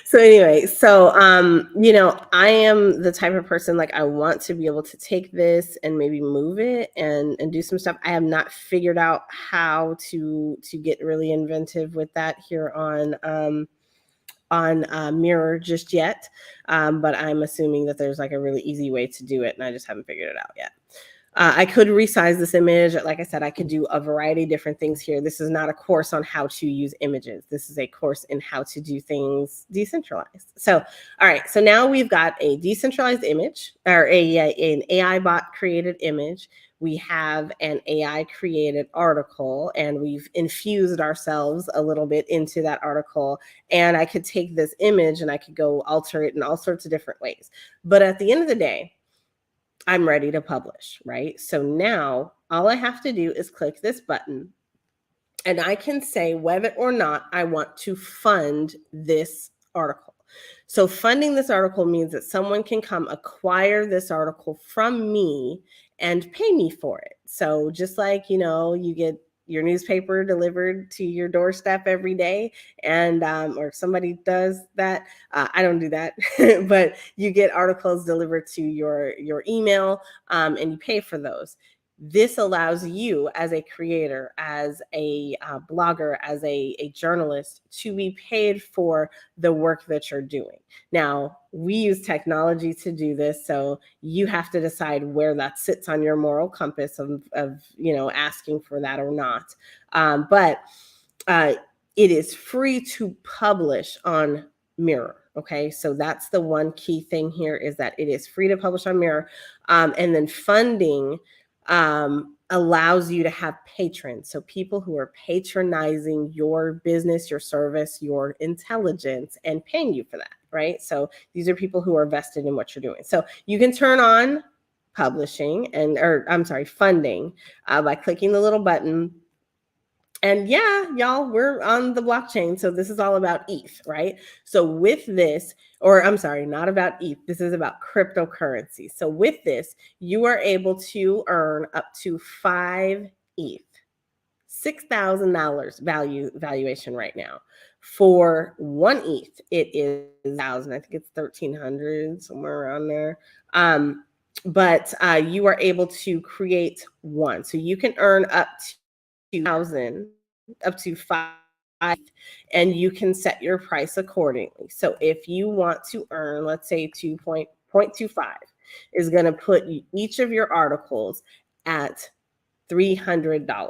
So anyway, so I am the type of person, like, I want to be able to take this and maybe move it and do some stuff. I have not figured out how to get really inventive with that here on Mirror just yet. But I'm assuming that there's like a really easy way to do it, and I just haven't figured it out yet. I could resize this image. Like I said, I could do a variety of different things here. This is not a course on how to use images. This is a course in how to do things decentralized. So, all right. So now we've got a decentralized image, or an AI bot created image. We have an AI created article, and we've infused ourselves a little bit into that article. And I could take this image and I could go alter it in all sorts of different ways. But at the end of the day, I'm ready to publish, right? So now all I have to do is click this button, and I can say whether or not I want to fund this article. So funding this article means that someone can come acquire this article from me and pay me for it. So just like, you get your newspaper delivered to your doorstep every day, and or somebody does that. I don't do that, but you get articles delivered to your email, and you pay for those. This allows you as a creator, as a blogger, as a journalist, to be paid for the work that you're doing. Now, we use technology to do this, so you have to decide where that sits on your moral compass of asking for that or not. But it is free to publish on Mirror. Okay, so that's the one key thing here, is that it is free to publish on Mirror, and then funding allows you to have patrons. So people who are patronizing your business, your service, your intelligence, and paying you for that, right? So these are people who are vested in what you're doing. So you can turn on publishing funding by clicking the little button. And yeah, y'all, we're on the blockchain. So this is all about ETH, right? So with this, or I'm sorry, not about ETH, this is about cryptocurrency. So with this, you are able to earn up to 5 ETH, $6,000 valuation right now. For 1 ETH, it is 1,000. I think it's 1,300, somewhere around there. But you are able to create one. So you can earn up to 2,000, up to 5, and you can set your price accordingly. So if you want to earn, let's say 2.25 is going to put each of your articles at $300.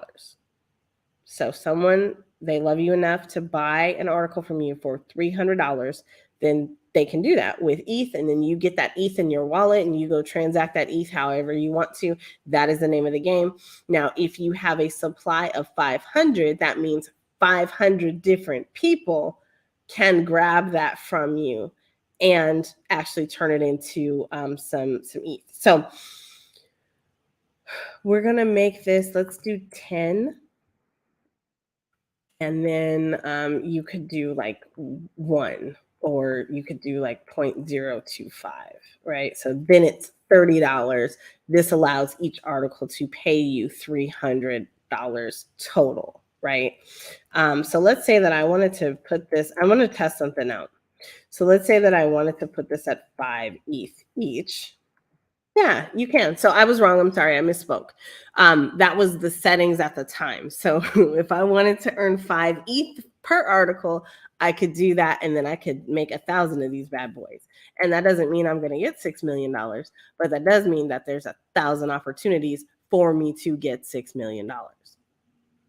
So someone, they love you enough to buy an article from you for $300, then they can do that with ETH, and then you get that ETH in your wallet and you go transact that ETH however you want to. That is the name of the game. Now, if you have a supply of 500, that means 500 different people can grab that from you and actually turn it into some ETH. So we're gonna make this, let's do 10. And then you could do like 1, or you could do like 0.025, right? So then it's $30. This allows each article to pay you $300 total, right? So let's say that I wanted to put this, I want to test something out. So let's say that I wanted to put this at 5 ETH each. Yeah, you can. So I was wrong. I'm sorry. I misspoke. That was the settings at the time. So if I wanted to earn 5 ETH per article, I could do that. And then I could make 1,000 of these bad boys. And that doesn't mean I'm going to get $6 million, but that does mean that there's 1,000 opportunities for me to get $6 million.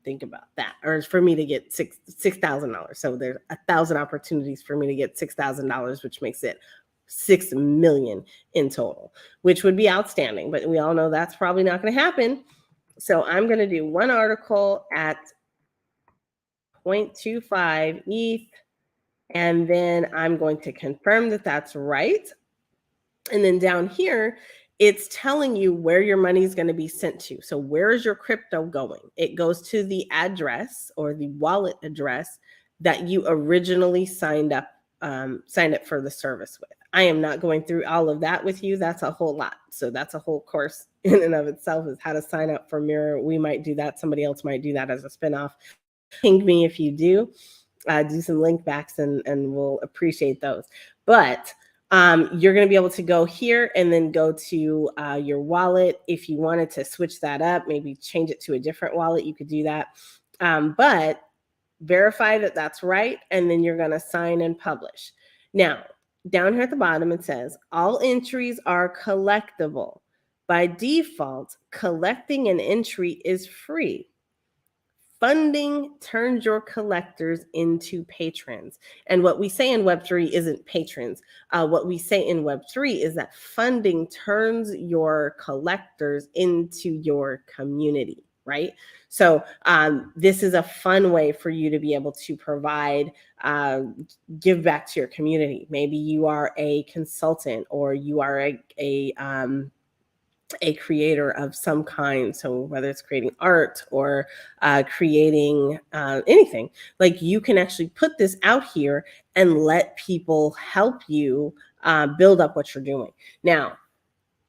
Think about that. Or for me to get $6,000. So there's 1,000 opportunities for me to get $6,000, which makes it 6 million in total, which would be outstanding, but we all know that's probably not going to happen. So I'm going to do one article at 0.25 ETH, and then I'm going to confirm that that's right. And then down here, it's telling you where your money is going to be sent to. So where is your crypto going? It goes to the address or the wallet address that you originally signed up for the service with. I am not going through all of that with you. That's a whole lot. So that's a whole course in and of itself, is how to sign up for Mirror. We might do that. Somebody else might do that as a spinoff. Ping me if you do. Do some link backs and we'll appreciate those. But you're going to be able to go here and then go to your wallet. If you wanted to switch that up, maybe change it to a different wallet, you could do that. But verify that that's right, and then you're going to sign and publish. Now, down here at the bottom, it says all entries are collectible. By default, collecting an entry is free. Funding turns your collectors into patrons. And what we say in Web3 isn't patrons. What we say in Web3 is that funding turns your collectors into your community, right? So this is a fun way for you to be able to provide, give back to your community. Maybe you are a consultant, or you are a creator of some kind. So whether it's creating art or creating anything, like you can actually put this out here and let people help you build up what you're doing. Now,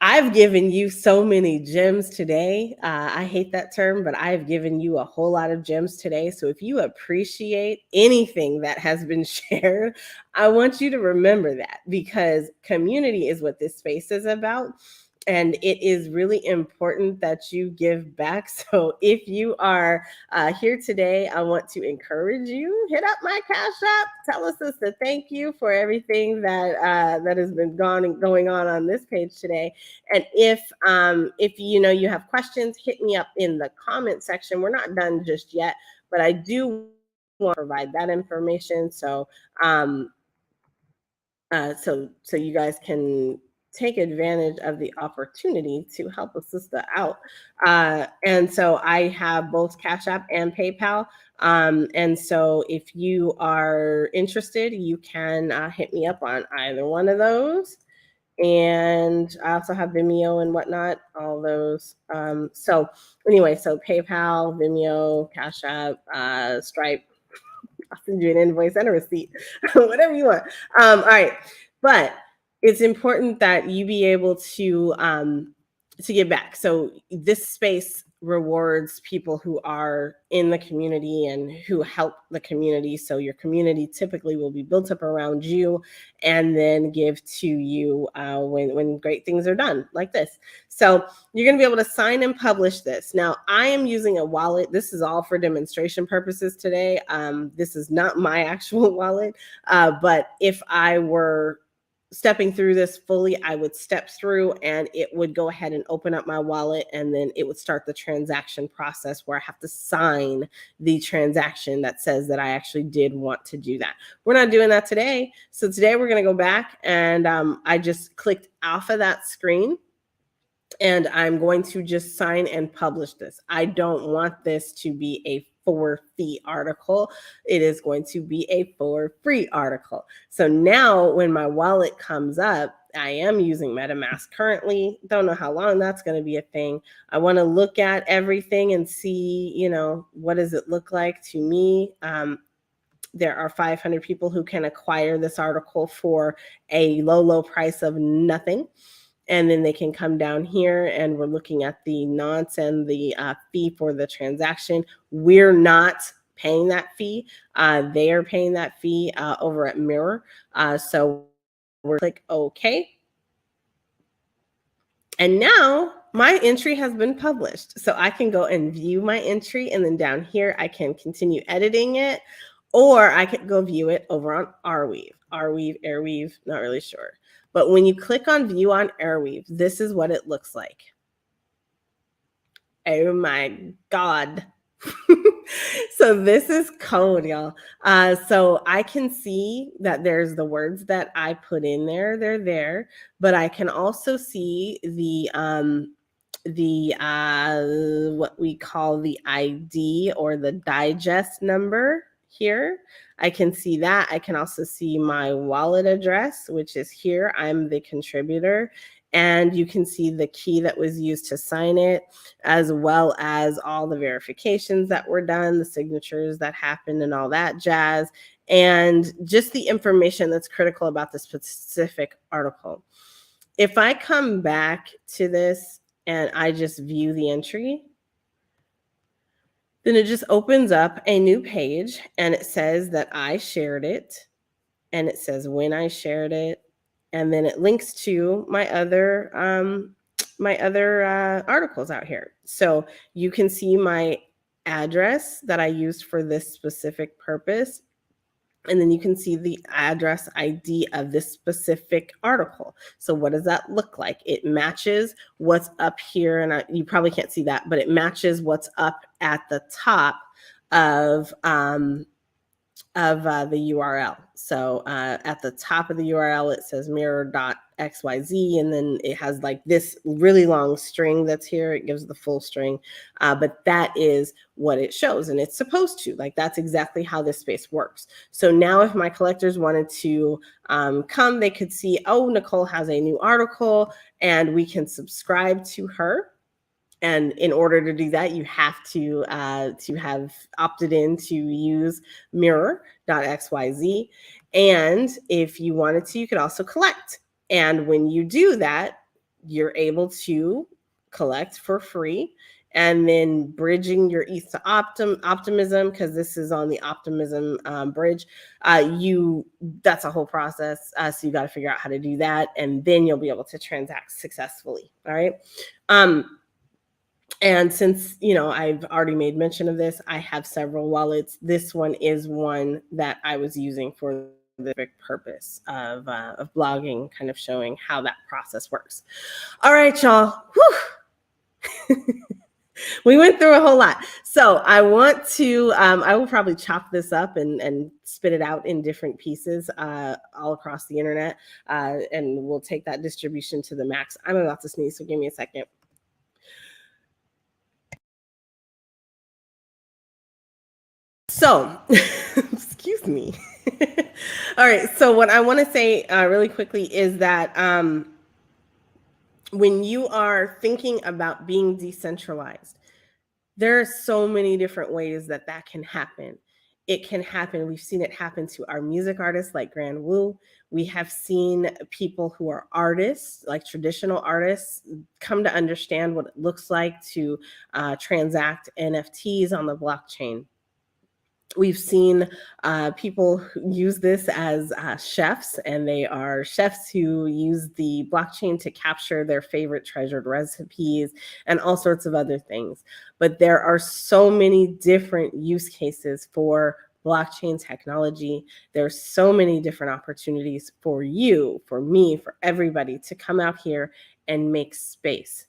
I've given you so many gems today. I hate that term, but I've given you a whole lot of gems today. So if you appreciate anything that has been shared, I want you to remember that, because community is what this space is about. And it is really important that you give back. So if you are here today, I want to encourage you, hit up my Cash App. Tell us a thank you for everything that that has been going on this page today. And if you have questions, hit me up in the comment section. We're not done just yet, but I do want to provide that information. So so you guys can take advantage of the opportunity to help a sister out. And so I have both Cash App and PayPal. And so if you are interested, you can hit me up on either one of those. And I also have Vimeo and whatnot, all those. So anyway, so PayPal, Vimeo, Cash App, Stripe. I'll send you an invoice and a receipt, whatever you want. All right. But it's important that you be able to give back. So this space rewards people who are in the community and who help the community. So your community typically will be built up around you and then give to you when great things are done like this. So you're going to be able to sign and publish this. Now, I am using a wallet. This is all for demonstration purposes today. This is not my actual wallet, but if I were stepping through this fully, I would step through and it would go ahead and open up my wallet, and then it would start the transaction process where I have to sign the transaction that says that I actually did want to do that. We're not doing that today. So today we're going to go back, and I just clicked off of that screen, and I'm going to just sign and publish this. I don't want this to be a for fee article. It is going to be a for free article. So now when my wallet comes up, I am using MetaMask currently. Don't know how long that's going to be a thing. I want to look at everything and see, you know, what does it look like to me? There are 500 people who can acquire this article for a low price of nothing. And then they can come down here, and we're looking at the nonce and the fee for the transaction. We're not paying that fee. They are paying that fee over at Mirror. So we're click OK. And now my entry has been published. So I can go and view my entry, and then down here I can continue editing it, or I could go view it over on Arweave, Airweave, not really sure. But when you click on view on Airweave, this is what it looks like. Oh my God. So this is code, y'all. So I can see that there's the words that I put in there. They're there, but I can also see the what we call the ID or the digest number here. I can see that. I can also see my wallet address, which is here. I'm the contributor. And you can see the key that was used to sign it, as well as all the verifications that were done, the signatures that happened, and all that jazz, and just the information that's critical about the specific article. If I come back to this and I just view the entry, then it just opens up a new page, and it says that I shared it, and it says when I shared it, and then it links to my other articles out here. So you can see my address that I used for this specific purpose. And then you can see the address ID of this specific article. So what does that look like? It matches what's up here, and you probably can't see that, but it matches what's up at the top of the URL. So at the top of the URL, it says mirror.xyz, and then it has like this really long string that's here. It gives the full string, but that is what it shows, and it's supposed to. Like, that's exactly how this space works. So now if my collectors wanted to come, they could see, oh, NiKole has a new article, and we can subscribe to her. And in order to do that, you have to have opted in to use mirror.xyz. And if you wanted to, you could also collect. And when you do that, you're able to collect for free. And then bridging your ETH to Optimism, because this is on the Optimism bridge, that's a whole process. So you got to figure out how to do that, and then you'll be able to transact successfully. All right. And since, you know, I've already made mention of this, I have several wallets. This one is one that I was using for the purpose of blogging, kind of showing how that process works. All right, y'all. We went through a whole lot. So I want to, I will probably chop this up and spit it out in different pieces all across the internet. And we'll take that distribution to the max. I'm about to sneeze, so give me a second. So, excuse me. All right. So what I want to say really quickly is that when you are thinking about being decentralized, there are so many different ways that that can happen. It can happen. We've seen it happen to our music artists like Grand Wu. We have seen people who are artists, like traditional artists, come to understand what it looks like to transact NFTs on the blockchain. We've seen people use this as chefs, and they are chefs who use the blockchain to capture their favorite treasured recipes and all sorts of other things. But there are so many different use cases for blockchain technology. There's so many different opportunities for you, for me, for everybody to come out here and make space.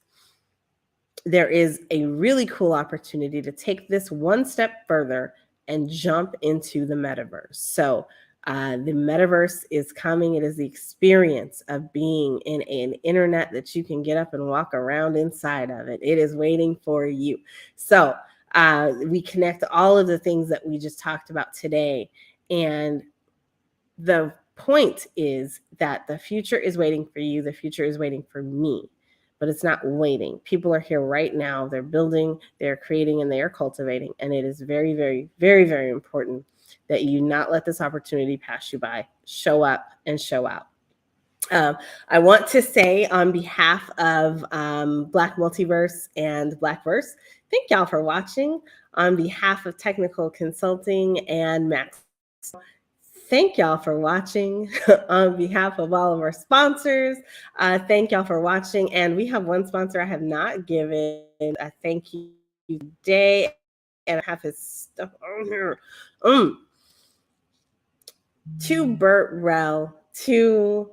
There is a really cool opportunity to take this one step further and jump into the metaverse. So the metaverse is coming. It is the experience of being in an internet that you can get up and walk around inside of it. It is waiting for you. So we connect all of the things that we just talked about today. And the point is that the future is waiting for you. The future is waiting for me. But it's not waiting. People are here right now. They're building, they're creating, and they are cultivating. And it is very, very, very, very important that you not let this opportunity pass you by. Show up and show out. I want to say on behalf of Black Multiverse and Blackverse, thank y'all for watching. On behalf of Technikole Consulting and Maxwell, thank y'all for watching. On behalf of all of our sponsors, thank y'all for watching. And we have one sponsor I have not given a thank you today, and I have his stuff on here. To Burt Rell, to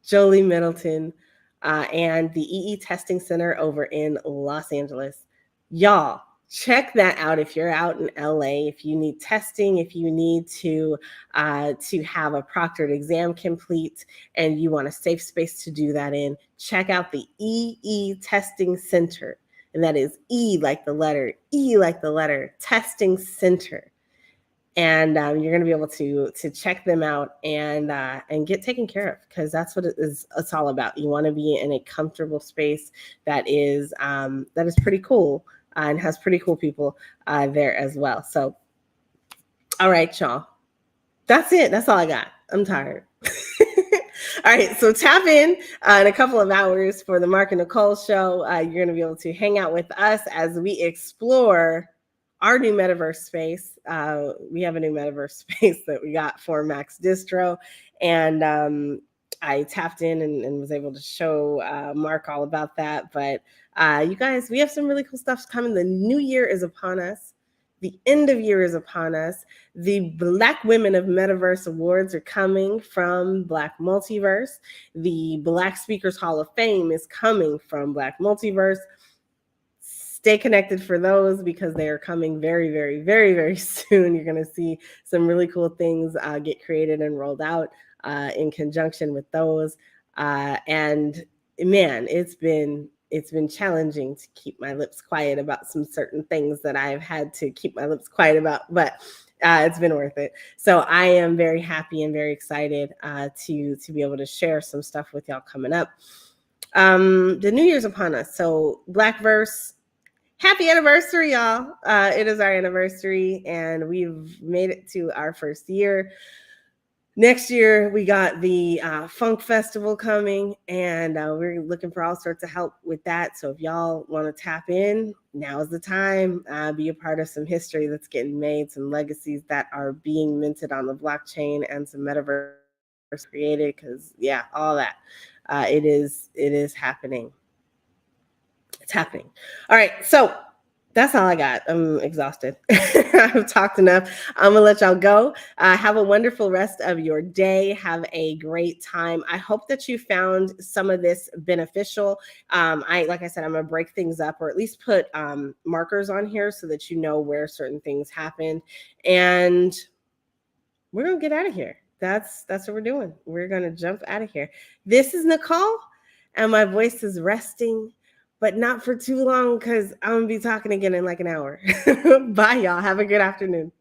Jolie Middleton, and the EE Testing Center over in Los Angeles. Y'all, check that out if you're out in LA, if you need testing, if you need to have a proctored exam complete and you want a safe space to do that in, check out the EE Testing Center. And that is E like the letter, Testing Center. And you're going to be able to check them out and get taken care of, because that's what it's all about. You want to be in a comfortable space that is pretty cool and has pretty cool people there as well. So, all right, y'all. That's it. That's all I got. I'm tired. All right, so tap in a couple of hours for the Mark and NiKole show. You're going to be able to hang out with us as we explore our new metaverse space. We have a new metaverse space that we got for Max Distro. And I tapped in and was able to show Mark all about that. But you guys, we have some really cool stuff coming. The new year is upon us. The end of year is upon us. The Black Women of Metaverse Awards are coming from Black Multiverse. The Black Speakers Hall of Fame is coming from Black Multiverse. Stay connected for those, because they are coming very, very, very, very soon. You're going to see some really cool things get created and rolled out in conjunction with those. And man, it's been challenging to keep my lips quiet about some certain things that I've had to keep my lips quiet about, but it's been worth it. So I am very happy and very excited to be able to share some stuff with y'all coming up. The New Year's upon us. So Blackverse, happy anniversary, y'all. It is our anniversary, and we've made it to our first year. Next year, we got the Funk Festival coming, and we're looking for all sorts of help with that. So if y'all want to tap in, now is the time. Be a part of some history that's getting made, some legacies that are being minted on the blockchain, and some metaverse created, because, yeah, all that. It is happening. It's happening. All right, so that's all I got. I'm exhausted. I've talked enough. I'm gonna let y'all go. Have a wonderful rest of your day. Have a great time. I hope that you found some of this beneficial. Like I said, I'm gonna break things up, or at least put markers on here so that you know where certain things happened. And we're gonna get out of here. That's what we're doing. We're gonna jump out of here. This is NiKole, and my voice is resting, but not for too long, because I'm going to be talking again in like an hour. Bye, y'all. Have a good afternoon.